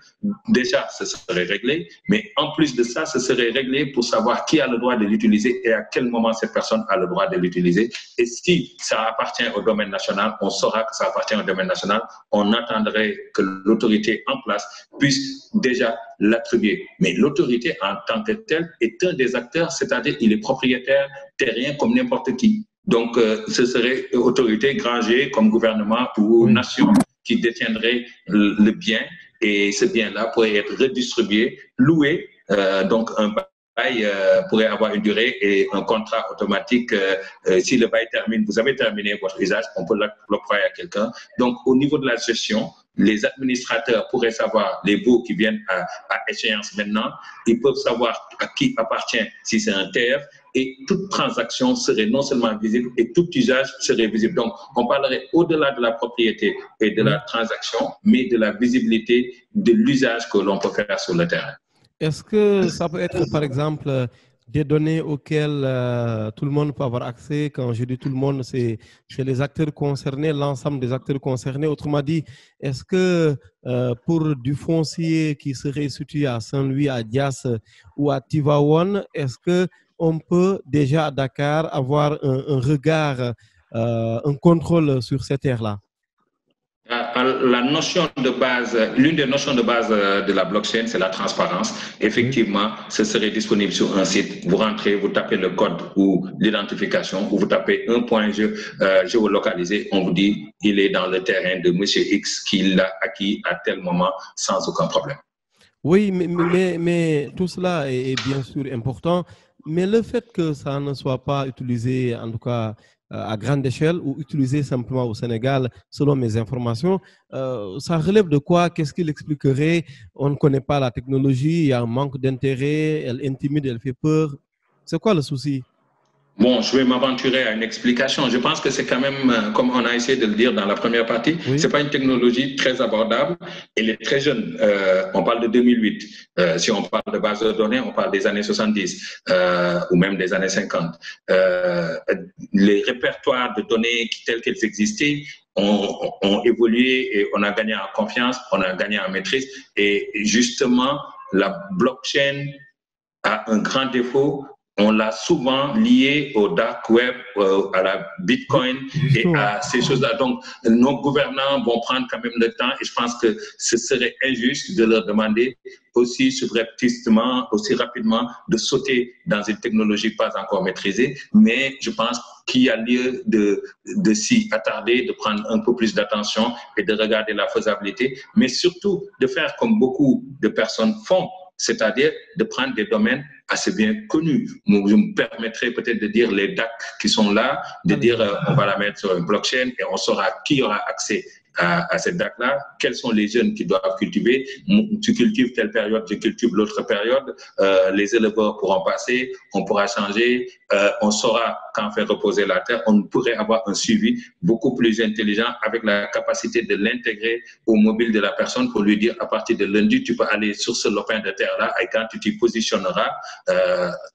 Déjà, ce serait réglé. Mais en plus de ça, ce serait réglé pour savoir qui a le droit de l'utiliser et à quel moment cette personne a le droit de l'utiliser. Et si ça appartient au domaine national, on saura que ça appartient au domaine national. On attendrait que l'autorité en place puisse déjà l'attribuer. Mais l'autorité en tant que telle est un des acteurs, c'est-à-dire il est propriétaire terrien comme n'importe qui. Donc, ce serait autorité, granger comme gouvernement ou nation qui détiendrait le bien et ce bien-là pourrait être redistribué, loué, donc un bail pourrait avoir une durée et un contrat automatique. Si le bail termine, vous avez terminé votre usage, on peut l'octroyer à quelqu'un. Donc, au niveau de la gestion, les administrateurs pourraient savoir les baux qui viennent à échéance maintenant. Ils peuvent savoir à qui appartient si c'est un TF et toute transaction serait non seulement visible et tout usage serait visible. Donc, on parlerait au-delà de la propriété et de la transaction, mais de la visibilité de l'usage que l'on peut faire sur le terrain. Est-ce que ça peut être, par exemple, des données auxquelles tout le monde peut avoir accès? Quand je dis tout le monde, c'est les acteurs concernés, l'ensemble des acteurs concernés. Autrement dit, est-ce que pour du foncier qui serait situé à Saint-Louis, à Dias ou à Tivaouane, est-ce qu'on peut déjà à Dakar avoir un regard, un contrôle sur ces terres-là? La notion de base, l'une des notions de base de la blockchain, c'est la transparence. Effectivement, ce serait disponible sur un site. Vous rentrez, vous tapez le code ou l'identification, ou vous tapez un point géolocalisé, on vous dit il est dans le terrain de Monsieur X qui l'a acquis à tel moment sans aucun problème. Oui, mais tout cela est bien sûr important. Mais le fait que ça ne soit pas utilisé, en tout cas à grande échelle, ou utilisé simplement au Sénégal, selon mes informations, ça relève de quoi? Qu'est-ce qu'il expliquerait? On ne connaît pas la technologie, il y a un manque d'intérêt, elle intimide, elle fait peur. C'est quoi le souci? Bon, je vais m'aventurer à une explication. Je pense que c'est quand même, comme on a essayé de le dire dans la première partie, c'est pas une technologie très abordable. Elle est très jeune. On parle de 2008. Si on parle de base de données, on parle des années 70 ou même des années 50. Les répertoires de données tels qu'elles existaient ont évolué et on a gagné en confiance, on a gagné en maîtrise. Et justement, la blockchain a un grand défaut. On l'a souvent lié au dark web, à la Bitcoin et à ces choses-là. Donc, nos gouvernants vont prendre quand même le temps et je pense que ce serait injuste de leur demander aussi subrepticement, aussi rapidement de sauter dans une technologie pas encore maîtrisée. Mais je pense qu'il y a lieu de s'y attarder, de prendre un peu plus d'attention et de regarder la faisabilité, mais surtout de faire comme beaucoup de personnes font, c'est-à-dire de prendre des domaines assez bien connus. Je me permettrai peut-être de dire les DAC qui sont là, de dire on va la mettre sur une blockchain et on saura qui aura accès à cette DAC-là, quels sont les jeunes qui doivent cultiver. Tu cultives telle période, je cultive l'autre période, les éleveurs pourront passer, on pourra changer on saura quand faire reposer la Terre, on pourrait avoir un suivi beaucoup plus intelligent avec la capacité de l'intégrer au mobile de la personne pour lui dire à partir de lundi, tu peux aller sur ce lopin de terre-là et quand tu t'y positionneras,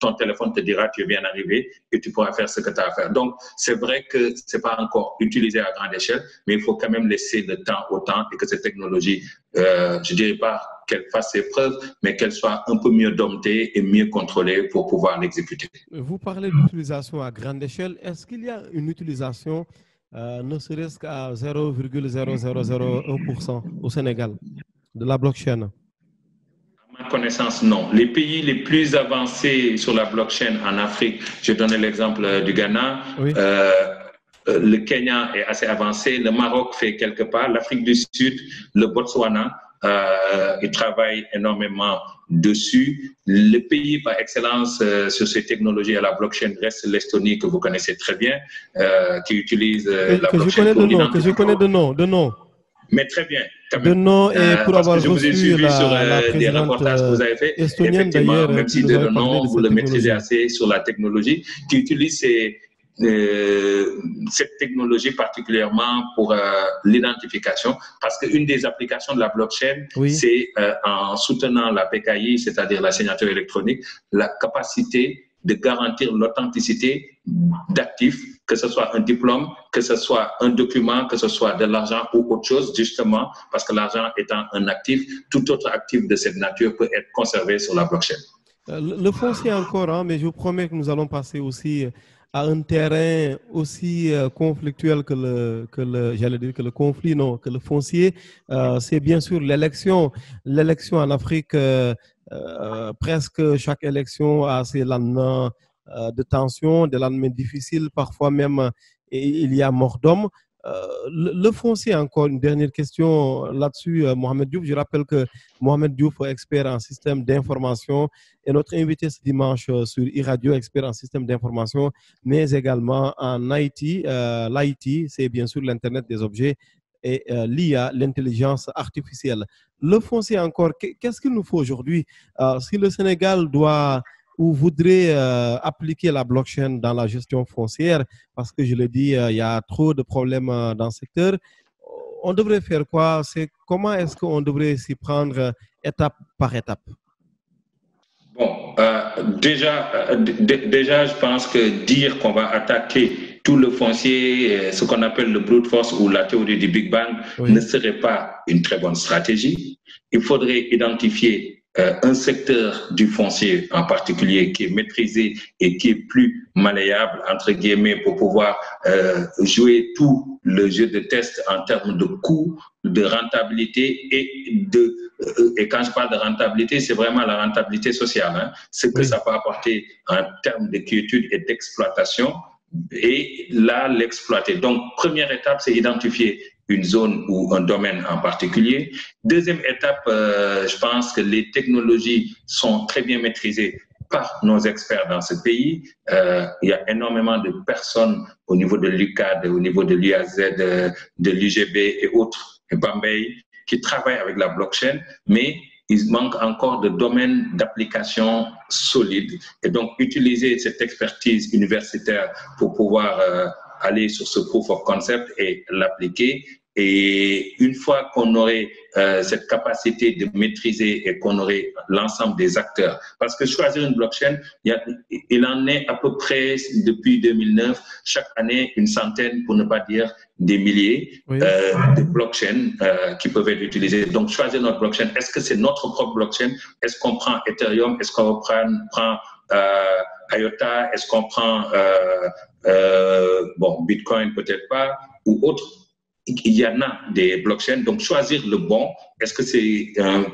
ton téléphone te dira tu es bien arrivé et tu pourras faire ce que tu as à faire. Donc, c'est vrai que ce n'est pas encore utilisé à grande échelle, mais il faut quand même laisser le temps au temps et que cette technologie, je ne dirais pas qu'elle fasse ses preuves, mais qu'elle soit un peu mieux domptée et mieux contrôlée pour pouvoir l'exécuter. Vous parlez d'utilisation à grande échelle. Est-ce qu'il y a une utilisation ne serait-ce qu'à 0,0001% au Sénégal de la blockchain? À ma connaissance, non. Les pays les plus avancés sur la blockchain en Afrique, je donne l'exemple du Ghana, oui. Le Kenya est assez avancé, le Maroc fait quelques pas, l'Afrique du Sud, le Botswana, ils travaillent énormément dessus. Le pays par excellence sur ces technologies à la blockchain reste l'Estonie, que vous connaissez très bien, qui utilise la blockchain pour que je connais de nom. Mais très bien. De nom et pour avoir je vous ai suivi sur des reportages que vous avez fait. Effectivement, même si de nom, vous le maîtrisez assez sur la technologie, qui utilise cette technologie particulièrement pour l'identification, parce qu'une des applications de la blockchain, oui. C'est en soutenant la PKI, c'est-à-dire la signature électronique, la capacité de garantir l'authenticité d'actifs, que ce soit un diplôme, que ce soit un document, que ce soit de l'argent ou autre chose, justement, parce que l'argent étant un actif, tout autre actif de cette nature peut être conservé sur la blockchain. Le foncier encore, hein, mais je vous promets que nous allons passer aussi à un terrain aussi conflictuel que le conflit, non, que le foncier. C'est bien sûr l'élection. L'élection en Afrique, presque chaque élection a ses lendemains de tension, des lendemains difficiles, parfois même il y a mort d'homme. Le foncier, encore une dernière question là-dessus, Mohamed Diouf. Je rappelle que Mohamed Diouf est expert en système d'information et notre invité ce dimanche sur iRadio, expert en système d'information, mais également en IT. L'IT, c'est bien sûr l'Internet des objets et l'IA, l'intelligence artificielle. Le foncier encore, qu'est-ce qu'il nous faut aujourd'hui? Si le Sénégal doit ou voudrait appliquer la blockchain dans la gestion foncière, parce que je le dis, il y a trop de problèmes dans ce secteur, on devrait faire quoi? Comment est-ce qu'on devrait s'y prendre étape par étape? Bon, déjà, je pense que dire qu'on va attaquer tout le foncier, ce qu'on appelle le brute force ou la théorie du Big Bang, oui. Ne serait pas une très bonne stratégie. Il faudrait identifier un secteur du foncier en particulier qui est maîtrisé et qui est plus malléable, entre guillemets, pour pouvoir jouer tout le jeu de test en termes de coût, de rentabilité et quand je parle de rentabilité, c'est vraiment la rentabilité sociale, hein, ce que oui. Ça peut apporter en termes de quiétude et d'exploitation, et là, l'exploiter. Donc, première étape, c'est identifier une zone ou un domaine en particulier. Deuxième étape, je pense que les technologies sont très bien maîtrisées par nos experts dans ce pays. Il y a énormément de personnes au niveau de l'UCAD, au niveau de l'UAZ, de l'UGB et autres, et Bambay, qui travaillent avec la blockchain, mais il manque encore de domaines d'application solides. Et donc, utiliser cette expertise universitaire pour pouvoir aller sur ce proof of concept et l'appliquer. Et une fois qu'on aurait cette capacité de maîtriser et qu'on aurait l'ensemble des acteurs, parce que choisir une blockchain, il en est à peu près depuis 2009, chaque année une centaine, pour ne pas dire des milliers oui. De blockchains qui peuvent être utilisées. Donc choisir notre blockchain, est-ce que c'est notre propre blockchain? Est-ce qu'on prend Ethereum? Est-ce qu'on prend IOTA? Est-ce qu'on prend Bitcoin, peut-être pas, ou autre? Il y en a des blockchains, donc choisir le bon. Est-ce que c'est un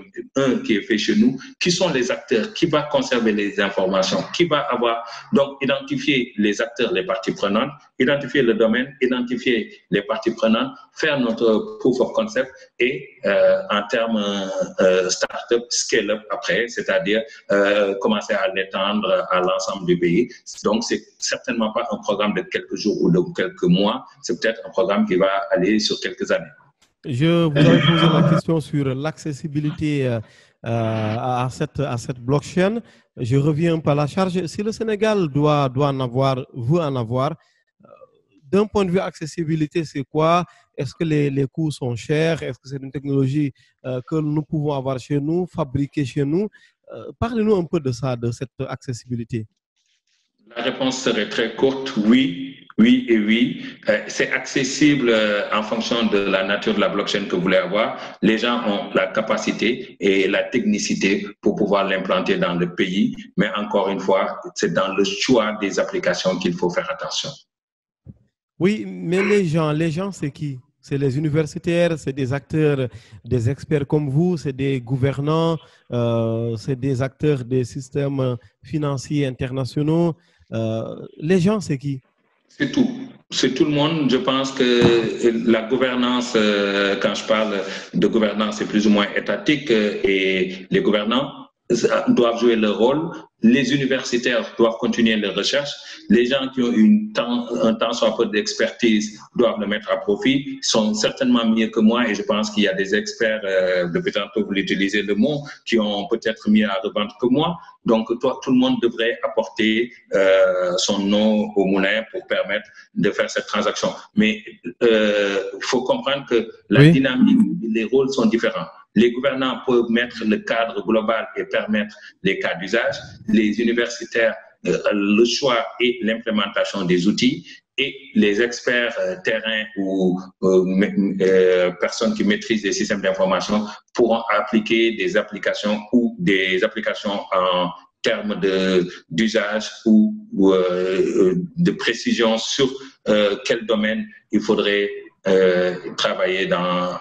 qui est fait chez nous? Qui sont les acteurs? Qui va conserver les informations? Qui va avoir? Donc, identifier les acteurs, les parties prenantes, identifier le domaine, identifier les parties prenantes, faire notre proof of concept et en termes start-up, scale-up après, c'est-à-dire commencer à l'étendre à l'ensemble du pays. Donc, c'est certainement pas un programme de quelques jours ou de quelques mois, c'est peut-être un programme qui va aller sur quelques années. Je vous avais posé la question sur l'accessibilité à cette blockchain. Je reviens un peu à la charge. Si le Sénégal doit en avoir, veut en avoir, d'un point de vue accessibilité, c'est quoi? Est-ce que les coûts sont chers? Est-ce que c'est une technologie que nous pouvons avoir chez nous, fabriquer chez nous? Parlez-nous un peu de ça, de cette accessibilité. La réponse serait très courte, oui, oui et oui. C'est accessible en fonction de la nature de la blockchain que vous voulez avoir. Les gens ont la capacité et la technicité pour pouvoir l'implanter dans le pays, mais encore une fois, c'est dans le choix des applications qu'il faut faire attention. Oui, mais les gens, c'est qui? C'est les universitaires, c'est des acteurs, des experts comme vous, c'est des gouvernants, c'est des acteurs des systèmes financiers internationaux. Les gens, c'est qui? C'est tout. C'est tout le monde. Je pense que la gouvernance, quand je parle de gouvernance, c'est plus ou moins étatique et les gouvernants doivent jouer leur rôle. Les universitaires doivent continuer leurs recherches. Les gens qui ont un temps soit peu d'expertise doivent le mettre à profit. Ils sont certainement mieux que moi et je pense qu'il y a des experts, depuis tantôt vous l'utilisez le mot, qui ont peut-être mieux à revendre que moi. Donc, tout le monde devrait apporter son nom au moulin pour permettre de faire cette transaction. Mais il faut comprendre que la dynamique, les rôles sont différents. Les gouvernants peuvent mettre le cadre global et permettre les cas d'usage. Les universitaires, le choix et l'implémentation des outils. Et les experts terrain ou personnes qui maîtrisent les systèmes d'information pourront appliquer des applications ou des applications en termes d'usage ou de précision sur quel domaine il faudrait travailler dans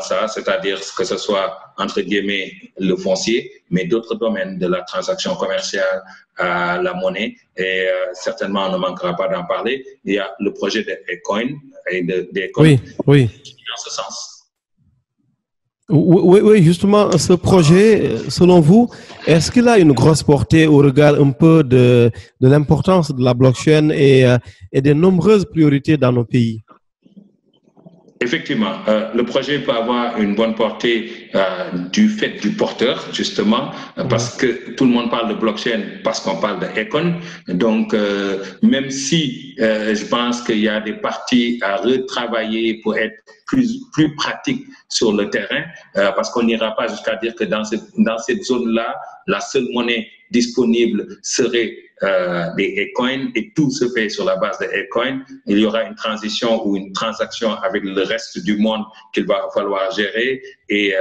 ça, c'est-à-dire que ce soit entre guillemets le foncier, mais d'autres domaines de la transaction commerciale à la monnaie. Et certainement, on ne manquera pas d'en parler. Il y a le projet de Ecoin et d'Ecoin dans ce sens. Oui, justement, ce projet, selon vous, est-ce qu'il a une grosse portée au regard un peu de l'importance de la blockchain et des nombreuses priorités dans nos pays? Effectivement, le projet peut avoir une bonne portée du fait du porteur, justement, parce que tout le monde parle de blockchain parce qu'on parle d'Econ. Donc, même si je pense qu'il y a des parties à retravailler pour être plus pratique sur le terrain, parce qu'on n'ira pas jusqu'à dire que dans cette zone-là, la seule monnaie disponible serait des Ecoin et tout se fait sur la base des Ecoin. Il y aura une transition ou une transaction avec le reste du monde qu'il va falloir gérer. Et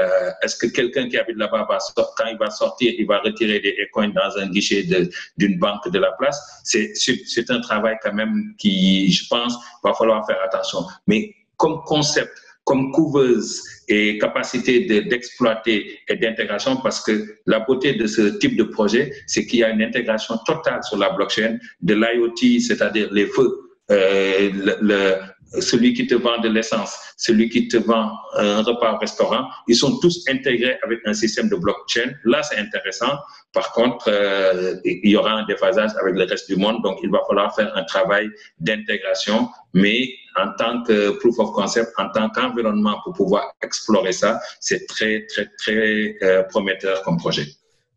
est-ce que quelqu'un qui habite là-bas, quand il va sortir, il va retirer des Ecoin dans un guichet d'une banque de la place? C'est un travail quand même qui, je pense, va falloir faire attention. Mais comme concept, comme couveuse et capacité d'exploiter et d'intégration, parce que la beauté de ce type de projet, c'est qu'il y a une intégration totale sur la blockchain, de l'IoT, c'est-à-dire les feux, celui qui te vend de l'essence, celui qui te vend un repas au restaurant, ils sont tous intégrés avec un système de blockchain. Là, c'est intéressant. Par contre, il y aura un déphasage avec le reste du monde, donc il va falloir faire un travail d'intégration, mais en tant que proof of concept, en tant qu'environnement pour pouvoir explorer ça, c'est très, très, très prometteur comme projet.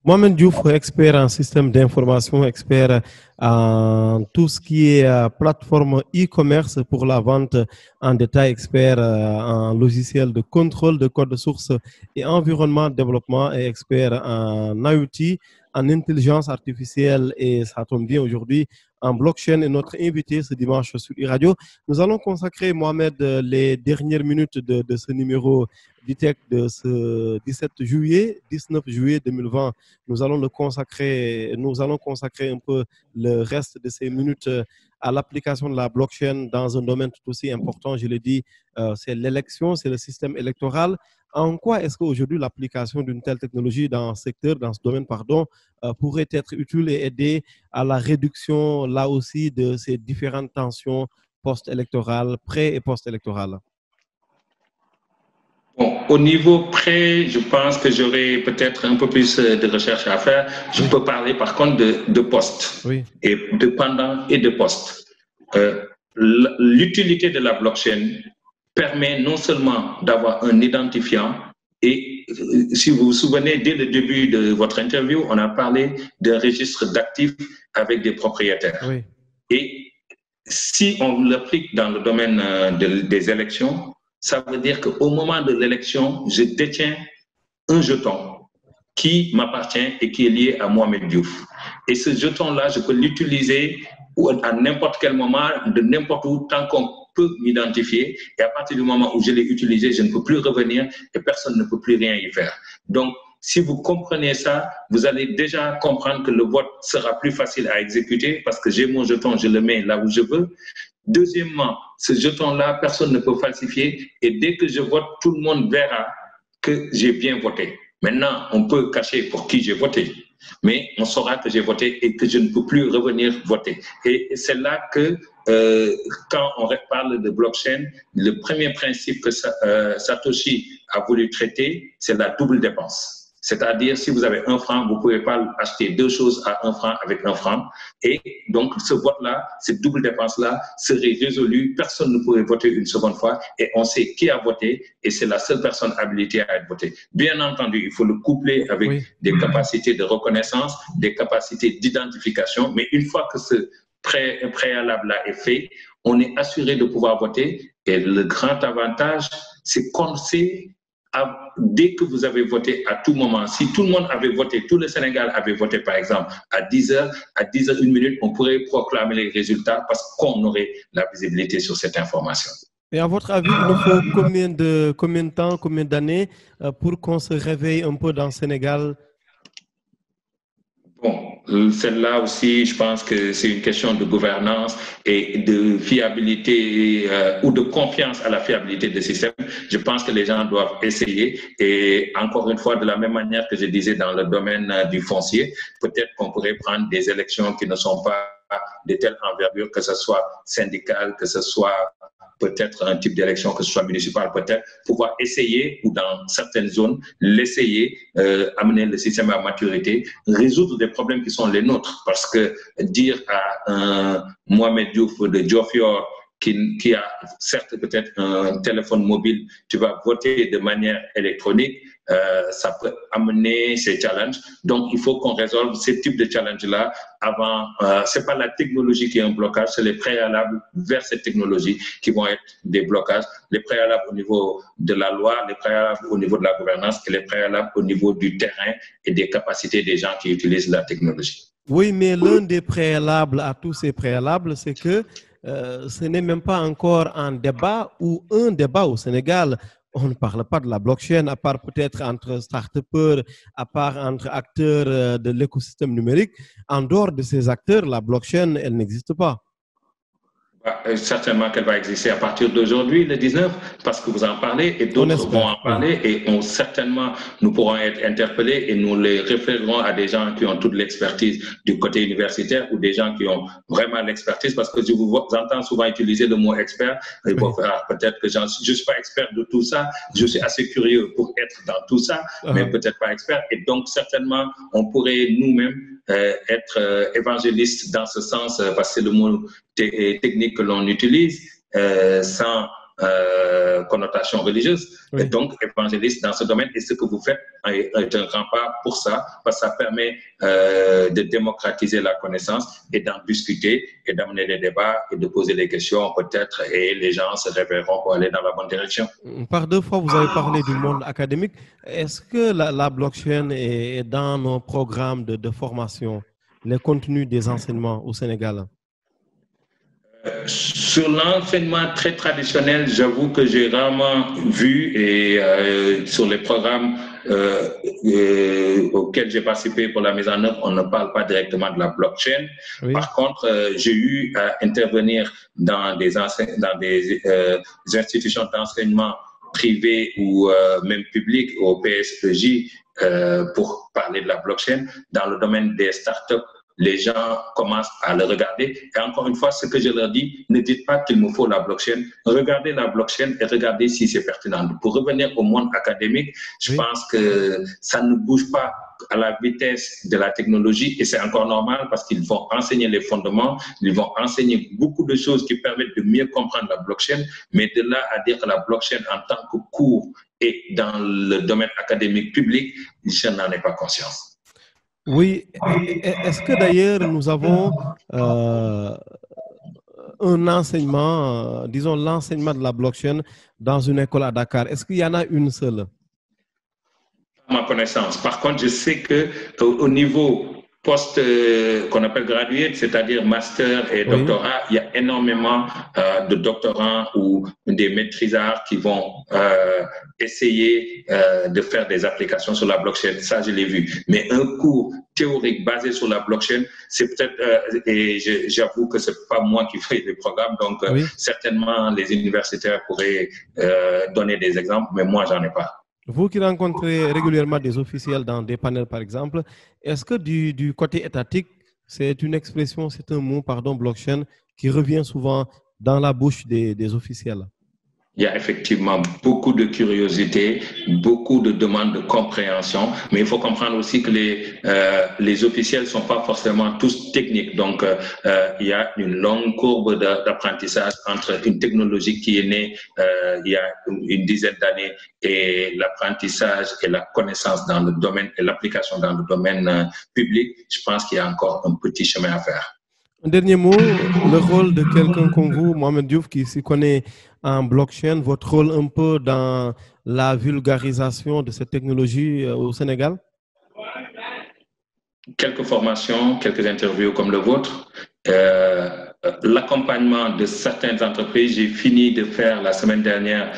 Mohamed Diouf, expert en système d'information, expert en tout ce qui est plateforme e-commerce pour la vente en détail, expert en logiciel de contrôle de code source et environnement de développement et expert en IoT, en intelligence artificielle et ça tombe bien aujourd'hui en blockchain est notre invité ce dimanche sur e-radio. Nous allons consacrer, Mohamed, les dernières minutes de ce numéro d'e-tech de ce 19 juillet 2020. Nous allons consacrer un peu le reste de ces minutes à l'application de la blockchain dans un domaine tout aussi important, je l'ai dit, c'est l'élection, c'est le système électoral. En quoi est-ce qu'aujourd'hui l'application d'une telle technologie dans ce domaine, pourrait être utile et aider à la réduction, là aussi, de ces différentes tensions post-électorales, pré- et post-électorales? Bon, au niveau pré, je pense que j'aurai peut-être un peu plus de recherche à faire. Je peux parler par contre de post, et de pendant et de post. L'utilité de la blockchain permet non seulement d'avoir un identifiant, et si vous vous souvenez, dès le début de votre interview, on a parlé d'un registre d'actifs avec des propriétaires. Oui. Et si on l'applique dans le domaine des élections, ça veut dire qu'au moment de l'élection, je détiens un jeton qui m'appartient et qui est lié à Mohamed Diouf. Et ce jeton-là, je peux l'utiliser à n'importe quel moment, de n'importe où, tant qu'on peut m'identifier. Et à partir du moment où je l'ai utilisé, je ne peux plus revenir et personne ne peut plus rien y faire. Donc, si vous comprenez ça, vous allez déjà comprendre que le vote sera plus facile à exécuter parce que j'ai mon jeton, je le mets là où je veux. Deuxièmement, ce jeton-là, personne ne peut falsifier et dès que je vote, tout le monde verra que j'ai bien voté. Maintenant, on peut cacher pour qui j'ai voté, mais on saura que j'ai voté et que je ne peux plus revenir voter. Et c'est là que, quand on parle de blockchain, le premier principe que Satoshi a voulu traiter, c'est la double dépense. C'est-à-dire, si vous avez 1 franc, vous ne pouvez pas acheter 2 choses à 1 franc avec 1 franc. Et donc, ce vote-là, cette double dépense-là serait résolue. Personne ne pourrait voter une seconde fois. Et on sait qui a voté et c'est la seule personne habilitée à être votée. Bien entendu, il faut le coupler avec des capacités de reconnaissance, des capacités d'identification. Mais une fois que ce préalable-là est fait, on est assuré de pouvoir voter. Et le grand avantage, c'est qu'on sait dès que vous avez voté à tout moment, si tout le monde avait voté, tout le Sénégal avait voté par exemple à 10h, à 10h01, on pourrait proclamer les résultats parce qu'on aurait la visibilité sur cette information. Et à votre avis, il nous faut combien de temps, combien d'années pour qu'on se réveille un peu dans le Sénégal? Bon, celle-là aussi, je pense que c'est une question de gouvernance et de fiabilité ou de confiance à la fiabilité des systèmes. Je pense que les gens doivent essayer et encore une fois, de la même manière que je disais dans le domaine du foncier, peut-être qu'on pourrait prendre des élections qui ne sont pas de telle envergure, que ce soit syndicale, que ce soit peut-être un type d'élection, que ce soit municipal, peut-être, pouvoir essayer, ou dans certaines zones, l'essayer, amener le système à maturité, résoudre des problèmes qui sont les nôtres. Parce que dire à un Mohamed Diouf de Diofior, qui a certes peut-être un téléphone mobile, tu vas voter de manière électronique, ça peut amener ces challenges. Donc, il faut qu'on résolve ce type de challenge-là avant. C'est pas la technologie qui est un blocage, c'est les préalables vers cette technologie qui vont être des blocages. Les préalables au niveau de la loi, les préalables au niveau de la gouvernance et les préalables au niveau du terrain et des capacités des gens qui utilisent la technologie. Oui, mais l'un des préalables à tous ces préalables, c'est que ce n'est même pas encore un débat ou un débat au Sénégal. On ne parle pas de la blockchain, à part peut-être entre start-upers, à part entre acteurs de l'écosystème numérique. En dehors de ces acteurs, la blockchain, elle n'existe pas. Certainement qu'elle va exister à partir d'aujourd'hui, le 19, parce que vous en parlez et d'autres vont en parler et certainement nous pourrons être interpellés et nous les référerons à des gens qui ont toute l'expertise du côté universitaire ou des gens qui ont vraiment l'expertise, parce que je vous entends souvent utiliser le mot expert. Et bon, peut-être que je ne suis pas expert de tout ça, je suis assez curieux pour être dans tout ça, mais peut-être pas expert. Et donc certainement, on pourrait nous-mêmes être évangélistes dans ce sens, parce que c'est le mot technique que l'on utilise sans connotation religieuse. Et donc, évangéliste dans ce domaine, et ce que vous faites est un grand pas pour ça, parce que ça permet de démocratiser la connaissance et d'en discuter et d'amener les débats et de poser des questions peut-être, et les gens se réveilleront pour aller dans la bonne direction. Par 2 fois, vous avez parlé du monde académique. Est-ce que la blockchain est dans nos programmes de formation, les contenus des enseignements au Sénégal? Sur l'enseignement très traditionnel, j'avoue que j'ai rarement vu et sur les programmes auxquels j'ai participé pour la mise en œuvre, on ne parle pas directement de la blockchain. Oui. Par contre, j'ai eu à intervenir dans des institutions d'enseignement privées ou même publiques, au PSEJ, pour parler de la blockchain. Dans le domaine des startups, les gens commencent à le regarder. Et encore une fois, ce que je leur dis, ne dites pas qu'il me faut la blockchain. Regardez la blockchain et regardez si c'est pertinent. Pour revenir au monde académique, je pense que ça ne bouge pas à la vitesse de la technologie et c'est encore normal parce qu'ils vont enseigner les fondements, ils vont enseigner beaucoup de choses qui permettent de mieux comprendre la blockchain, mais de là à dire que la blockchain en tant que cours est dans le domaine académique public, je n'en ai pas conscience. Oui, est-ce que d'ailleurs nous avons un enseignement, disons l'enseignement de la blockchain dans une école à Dakar? Est-ce qu'il y en a une seule? À ma connaissance. Par contre, je sais qu'au niveau qu'on appelle graduate, c'est-à-dire master et doctorat, il y a énormément de doctorants ou des maîtrisards qui vont essayer de faire des applications sur la blockchain. Ça, je l'ai vu. Mais un cours théorique basé sur la blockchain, c'est peut-être, et j'avoue que c'est pas moi qui fais les programmes, donc certainement les universitaires pourraient donner des exemples, mais moi, j'en ai pas. Vous qui rencontrez régulièrement des officiels dans des panels, par exemple, est-ce que du côté étatique, c'est une expression, c'est un mot, pardon, blockchain, qui revient souvent dans la bouche des officiels? Il y a effectivement beaucoup de curiosité, beaucoup de demandes de compréhension, mais il faut comprendre aussi que les officiels ne sont pas forcément tous techniques. Donc, il y a une longue courbe d'apprentissage entre une technologie qui est née il y a une dizaine d'années et l'apprentissage et la connaissance dans le domaine et l'application dans le domaine public. Je pense qu'il y a encore un petit chemin à faire. Un dernier mot, le rôle de quelqu'un comme vous, Mohamed Diouf, qui s'y connaît en blockchain, votre rôle un peu dans la vulgarisation de cette technologie au Sénégal? Quelques formations, quelques interviews comme le vôtre, l'accompagnement de certaines entreprises. J'ai fini de faire la semaine dernière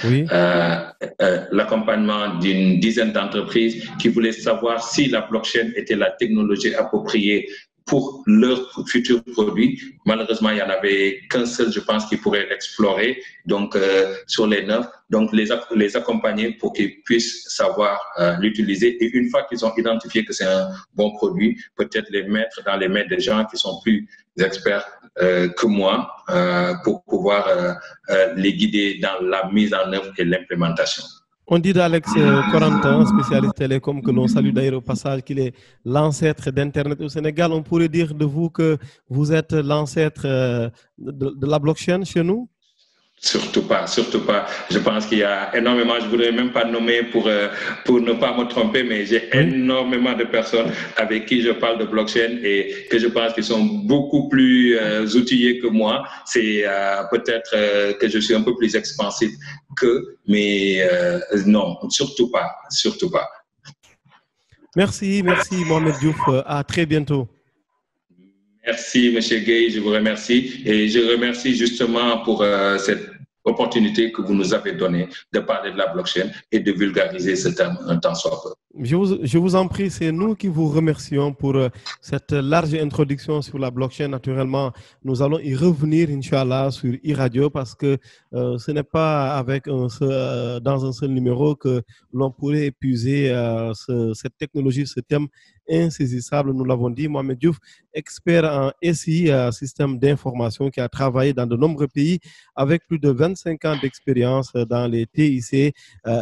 l'accompagnement d'une dizaine d'entreprises qui voulaient savoir si la blockchain était la technologie appropriée pour leurs futurs produits. Malheureusement, il n'y en avait qu'un seul, je pense, qui pourrait l'explorer, donc sur les 9. Donc, les accompagner pour qu'ils puissent savoir l'utiliser. Et une fois qu'ils ont identifié que c'est un bon produit, peut-être les mettre dans les mains des gens qui sont plus experts que moi pour pouvoir les guider dans la mise en œuvre et l'implémentation. On dit d'Alex Corentin, spécialiste télécom, que l'on salue d'ailleurs au passage, qu'il est l'ancêtre d'Internet au Sénégal. On pourrait dire de vous que vous êtes l'ancêtre de la blockchain chez nous? Surtout pas, surtout pas. Je pense qu'il y a énormément, je ne voudrais même pas nommer pour ne pas me tromper, mais j'ai énormément de personnes avec qui je parle de blockchain et que je pense qu'ils sont beaucoup plus outillés que moi. C'est peut-être que je suis un peu plus expansif qu'eux, mais non, surtout pas, surtout pas. Merci Mohamed Diouf. À très bientôt. Merci, M. Gueye, je vous remercie. Et je remercie justement pour cette opportunité que vous nous avez donnée de parler de la blockchain et de vulgariser ce terme un temps soit peu. Je vous en prie, c'est nous qui vous remercions pour cette large introduction sur la blockchain. Naturellement, nous allons y revenir, Inch'Allah, sur e-radio parce que ce n'est pas avec dans un seul numéro que l'on pourrait épuiser cette technologie, ce thème insaisissable. Nous l'avons dit, Mohamed Diouf, expert en SI, système d'information, qui a travaillé dans de nombreux pays avec plus de 25 ans d'expérience dans les TIC.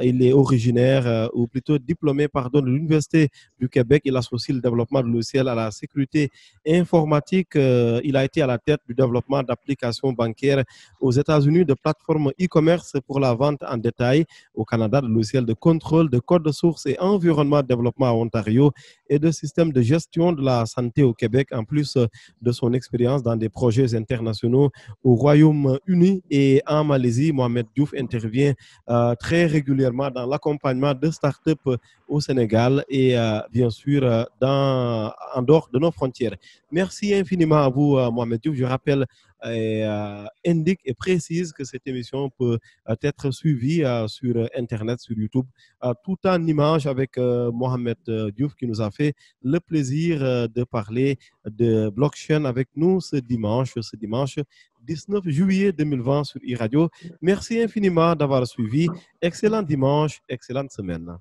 Il est originaire, ou plutôt diplômé de l'Université du Québec. Il associe le développement de logiciels à la sécurité informatique. Il a été à la tête du développement d'applications bancaires aux États-Unis, de plateformes e-commerce pour la vente en détail. Au Canada, de logiciels de contrôle de code de source et environnement de développement à Ontario et de systèmes de gestion de la santé au Québec, en plus de son expérience dans des projets internationaux au Royaume-Uni et en Malaisie. Mohamed Diouf intervient très régulièrement dans l'accompagnement de startups au Sénégal et bien sûr en dehors de nos frontières. Merci infiniment à vous, Mohamed Diouf. Je rappelle indique et précise que cette émission peut être suivie sur Internet, sur YouTube, tout en image avec Mohamed Diouf qui nous a fait le plaisir de parler de blockchain avec nous ce dimanche 19 juillet 2020 sur e-radio. Merci infiniment d'avoir suivi. Excellent dimanche, excellente semaine.